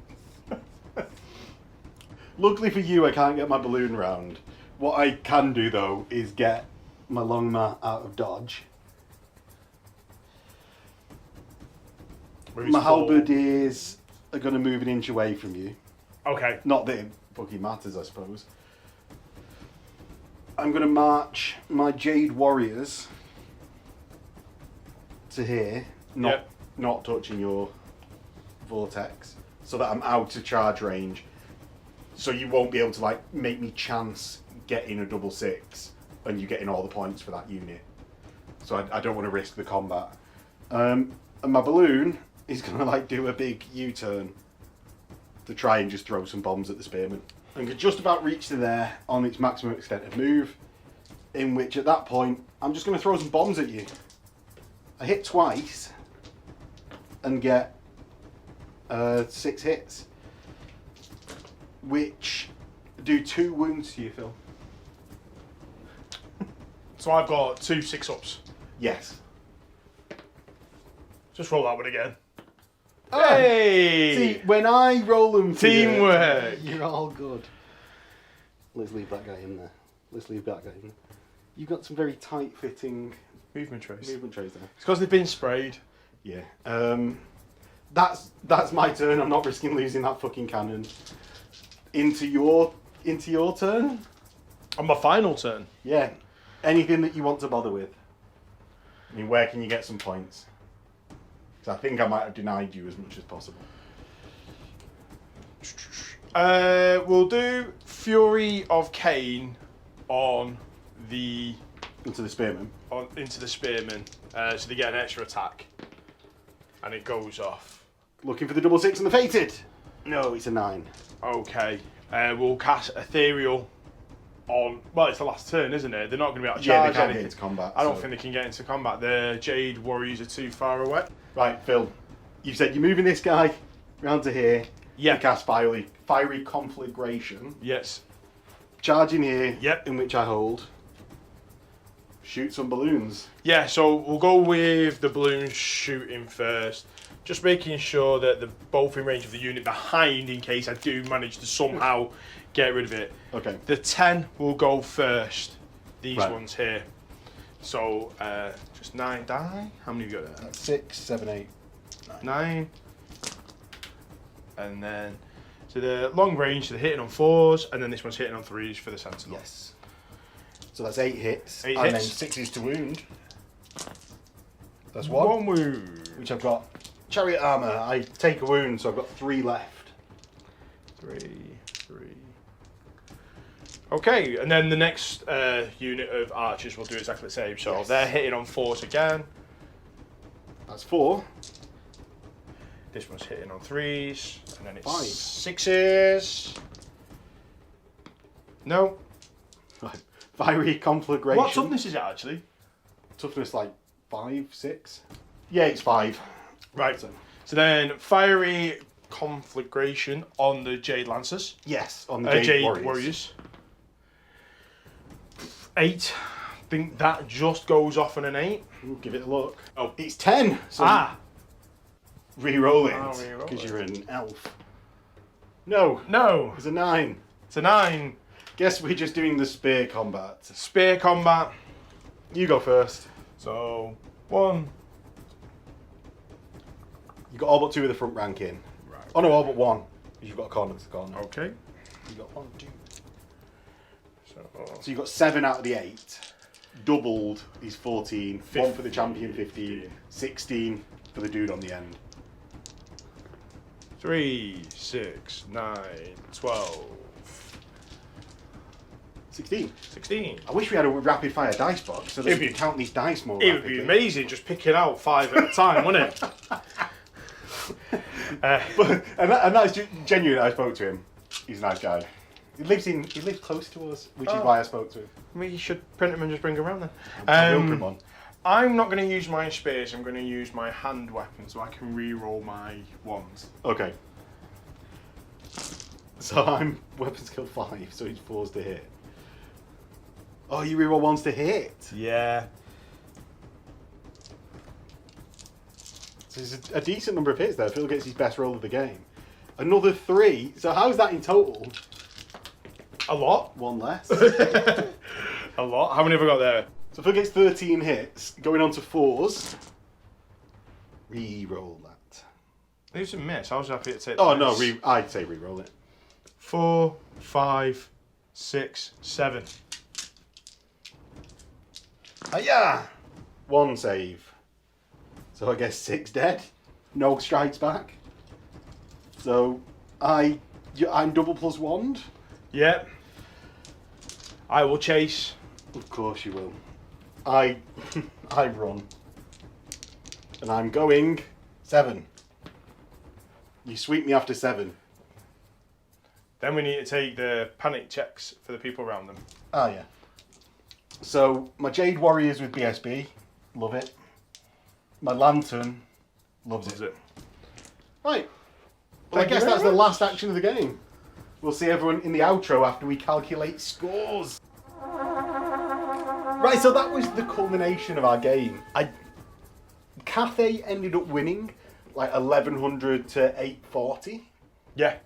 Luckily for you, I can't get my balloon round. What I can do, though, is get my Longma out of dodge. My halberdiers are going to move an inch away from you. Okay. Not that it fucking matters, I suppose. I'm going to march my Jade Warriors to here, not touching your vortex, so that I'm out of charge range. So you won't be able to like make me chance getting a double 6 and you getting all the points for that unit. So I don't want to risk the combat. And my balloon is going to like do a big U-turn to try and just throw some bombs at the spearmen. And could just about reach to there on its maximum extent of move, in which at that point I'm just going to throw some bombs at you. I hit twice and get 6 hits, which do 2 wounds to you, Phil. So I've got 2 6-ups. Yes. Just roll that one again. Ah, Hey! See, when I roll them for you, Teamwork. you're all good. Let's leave that guy in there. You've got some very tight-fitting Movement trace. movement trays there. It's because they've been sprayed. Yeah. That's my turn. I'm not risking losing that fucking cannon. Into your turn? On my final turn. Yeah. Anything that you want to bother with. I mean, where can you get some points? Because I think I might have denied you as much as possible. We'll do Fury of Cain on the Into the spearman. into the spearmen, so they get an extra attack, and it goes off. Looking for the double 6 and the fated. No, it's a 9. Okay, we'll cast Ethereal on. Well, it's the last turn, isn't it? They're not going to be able to Yeah, charge they can't anything. get into combat. I don't so- think they can get into combat. The Jade Warriors are too far away. Right, Phil. You said you're moving this guy round to here. Yeah. To cast fiery conflagration. Yes. Charge in here. Yep. In which I hold. Shoot some balloons. Yeah, so we'll go with the balloons shooting first. Just making sure that they're both in range of the unit behind in case I do manage to somehow get rid of it. Okay. The 10 will go first. These Right. ones here. So, just 9 die. How many have you got there? 6, 7, 8. 9. And then, so the long range, so they're hitting on 4s, and then this one's hitting on 3s for the Sentinel. Yes. So that's 8 hits. 8 and hits. then 6 is to wound. That's One wound. Which I've got chariot armour. I take a wound, so I've got 3 left. 3. Okay, and then the next unit of archers will do exactly the same. So Yes. they're hitting on 4s again. That's 4. This one's hitting on 3s, and then it's 5. 6s. No. Right. Fiery conflagration. What toughness is it actually? Toughness like 5, 6? Yeah, it's 5. Right. So, So then fiery conflagration on the Jade Lancers. yes, on the Jade Warriors. Warriors. 8. I think that just goes off on an 8. Ooh, give it a look. Oh. It's 10. So re-roll it. I'll re-roll Because it. you're an elf. No, No. it's a 9. It's a 9. Guess we're just doing the spear combat. Spear combat. You go first. So, 1. You got all but 2 of the front rank in. Right. Oh no, all but 1. You've got a corner to corner. Okay. You got 1, 2. So So you got 7 out of the 8. Doubled is 14. 1 for the champion, 15. 16 for the dude on the end. 3, 6, 9, 12, 16. 16. I wish we had a rapid fire dice box so that we could count these dice more It rapidly. would be amazing just picking out 5 at a time, wouldn't it? And that's genuine. I spoke to him. He's a nice guy. He lives close to us, which is why I spoke to him. We should print them and just bring them around then. I will come on. I'm not going to use my spears, I'm going to use my hand weapon so I can re-roll my wands. Okay. So I'm weapon skill 5, so he's 4s to hit. Oh, you reroll 1s to hit. Yeah. So there's a decent number of hits there. Phil gets his best roll of the game. Another 3. So how's that in total? A lot. 1 less. A lot. How many have I got there? So Phil gets 13 hits, going on to 4s. Re-roll that. It was a miss. I was happy to take Oh the no, miss. I'd say re-roll it. 4, 5, 6, 7. Yeah. 1 save. So I guess 6 dead. No strikes back. So I'm double plus wand. Yep. I will chase. Of course you will. I run. And I'm going 7. You sweep me after 7. Then we need to take the panic checks for the people around them. Oh yeah. So my Jade Warriors with BSB, love it. My Lantern loves Is it. it? Right. Well, I Thank you guess very that's the much. last action of the game. We'll see everyone in the outro after we calculate scores. Right, so that was the culmination of our game. Cathay ended up winning like 1100 to 840 Yeah.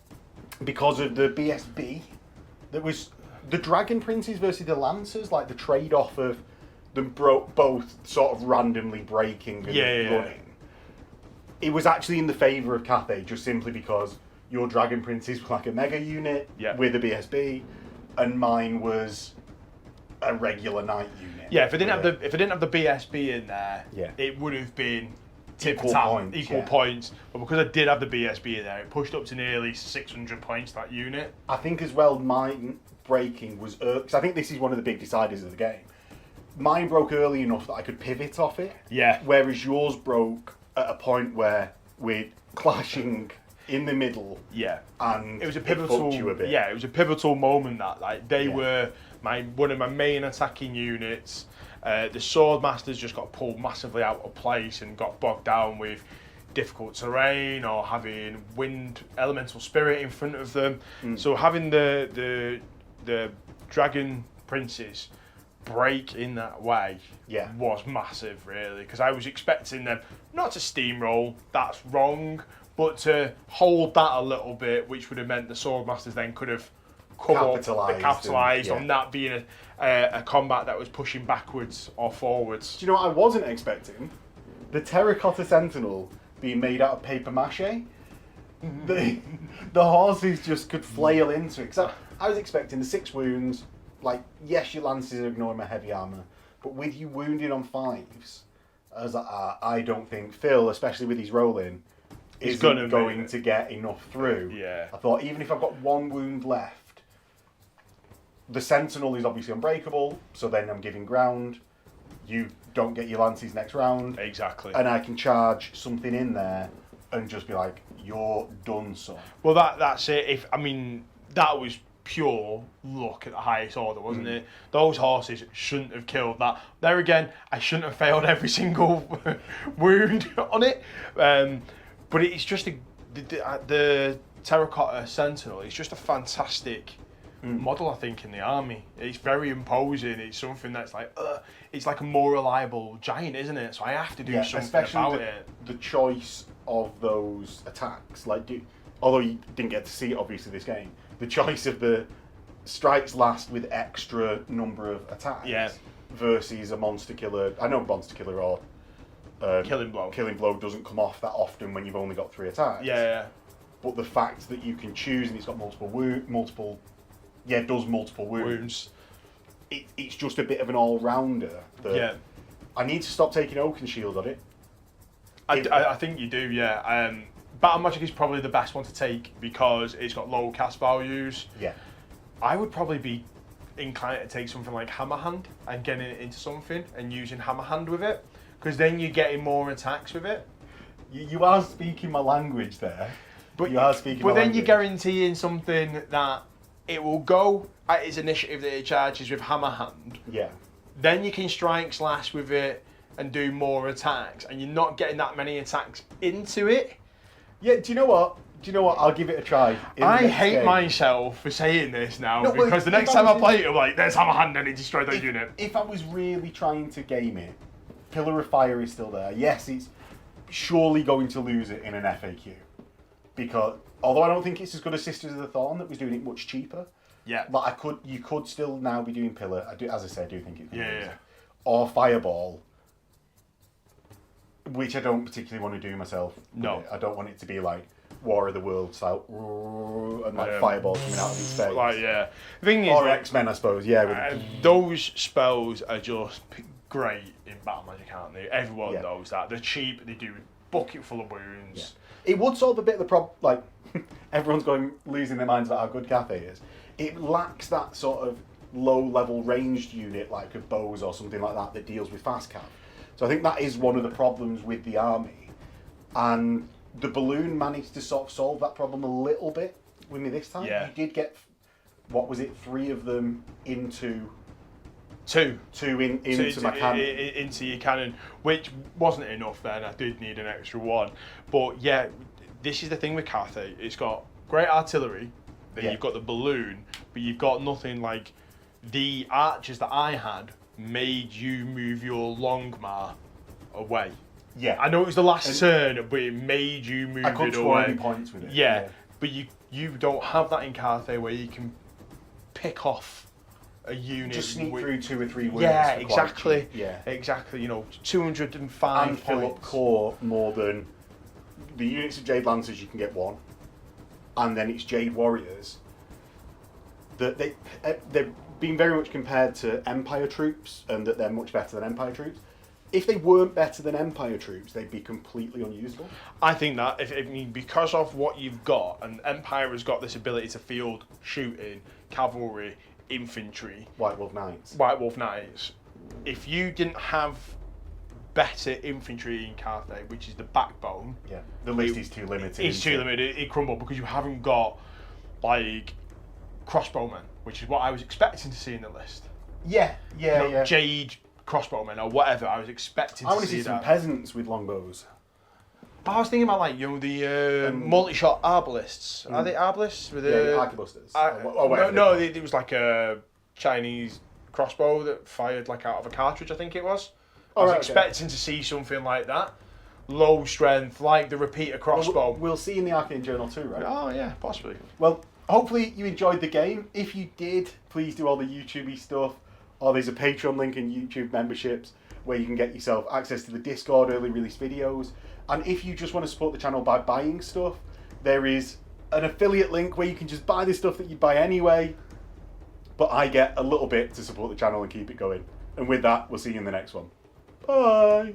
because of the BSB. That was the Dragon Princes versus the Lancers, like the trade-off of them both sort of randomly breaking and running. It was actually in the favour of Cathay just simply because your Dragon Princes were like a mega unit with a BSB, and mine was a regular knight unit. Yeah, if it didn't have the BSB in there, it would have been Equal points. But because I did have the BSB in there, it pushed up to nearly 600 points, that unit. I think as well mine breaking was because I think this is one of the big deciders of the game. Mine broke early enough that I could pivot off it. Yeah. Whereas yours broke at a point where we're clashing in the middle. Yeah. And it was a fucked pivotal. you a bit. Yeah, it was a pivotal moment that like they were one of my main attacking units. The sword masters just got pulled massively out of place and got bogged down with difficult terrain or having wind elemental spirit in front of them. So having the dragon princes break in that way was massive, really, because I was expecting them not to steamroll, that's wrong, but to hold that a little bit, which would have meant the swordmasters then could have capitalised on that being a combat that was pushing backwards or forwards. Do you know what I wasn't expecting? The terracotta sentinel being made out of paper mache. The horses just could flail into it. Cause I was expecting the 6 wounds. Like, yes, your lances are ignoring my heavy armour, but with you wounded on 5s, I was like, I don't think Phil, especially with his rolling, is going to get enough through. Yeah. I thought, even if I've got 1 wound left, the Sentinel is obviously unbreakable, so then I'm giving ground. You don't get your lances next round. Exactly. And I can charge something in there and just be like, you're done, son. Well, that's it. That was pure luck at the highest order, wasn't it? Those horses shouldn't have killed that. There again, I shouldn't have failed every single wound on it. But it's just the terracotta sentinel. It's just a fantastic model, I think, in the army. It's very imposing. It's something that's like, it's like a more reliable giant, isn't it? So I have to do something about it. The choice of those attacks, although you didn't get to see it obviously this game, the choice of the strikes last with extra number of attacks. Yeah. versus a monster killer. I know monster killer or Killing blow. Killing blow doesn't come off that often when you've only got 3 attacks. Yeah. But the fact that you can choose and it's got multiple wounds. It's just a bit of an all-rounder. That I need to stop taking Oaken Shield on it. I think you do, yeah. Battle Magic is probably the best one to take because it's got low cast values. Yeah. I would probably be inclined to take something like Hammer Hand and getting it into something and using Hammer Hand with it, because then you're getting more attacks with it. You are speaking my language there. But then you're guaranteeing something that it will go at its initiative that it charges with Hammer Hand. Yeah. Then you can strike slash with it and do more attacks, and you're not getting that many attacks into it. Yeah, do you know what? I'll give it a try. I hate myself for saying this now, because the next time I play it, I'm like, there's Hammer Hand and it destroyed that unit. If I was really trying to game it, Pillar of Fire is still there. Yes, it's surely going to lose it in an FAQ. Because, although I don't think it's as good as Sisters of the Thorn that was doing it much cheaper. Yeah. But you could still now be doing Pillar. I do think it could lose it. Yeah. Or Fireball, which I don't particularly want to do myself. No. I don't want it to be like War of the Worlds style, and like fireballs coming out of his face. The thing is, or X-Men, I suppose. Yeah. Those spells are just great in Battle Magic, aren't they? Everyone knows that. They're cheap. They do a bucket full of wounds. Yeah. It would solve a bit of the problem. Like everyone's losing their minds about how good Cathay is. It lacks that sort of low-level ranged unit like a bows or something like that deals with fast cap. So I think that is one of the problems with the army, and the balloon managed to sort of solve that problem a little bit with me this time. Yeah. You did get, what was it, 3 of them into... Two into my cannon. Into your cannon, which wasn't enough then. I did need an extra one. But yeah, this is the thing with Cathay. It's got great artillery, then you've got the balloon, but you've got nothing like the archers that I had made you move your Longmar away. Yeah. I know it was the last turn, but it made you move it away. I could score any points with it. Yeah, but you don't have that in Cathay where you can pick off a unit. Just sneak through 2 or 3 wounds. Yeah, exactly. Yeah. Exactly. 205 and fill up core more than the units of Jade Lancers. You can get 1, and then it's Jade Warriors. That they're being very much compared to Empire troops, and that they're much better than Empire troops. If they weren't better than Empire troops, they'd be completely unusable. I think that because of what you've got, and Empire has got this ability to field shooting, cavalry, infantry, White Wolf Knights. If you didn't have better infantry in Cathay, which is the backbone, the list is too limited. It's too limited. It crumbled because you haven't got like crossbowmen, which is what I was expecting to see in the list. Yeah. Jade crossbowmen or whatever. I was expecting. I want to see some that. peasants with longbows. I was thinking about the multi-shot arbalists. Are they arbalists with arquebusters? It was like a Chinese crossbow that fired like out of a cartridge. I think it was. I was expecting to see something like that, low strength, like the repeater crossbow. We'll see in the Arcane Journal too, right? Oh yeah, possibly. Well, hopefully you enjoyed the game. If you did, please do all the YouTube-y stuff. Or there's a Patreon link and YouTube memberships where you can get yourself access to the Discord, early release videos. And if you just want to support the channel by buying stuff, there is an affiliate link where you can just buy the stuff that you buy anyway. But I get a little bit to support the channel and keep it going. And with that, we'll see you in the next one. Bye!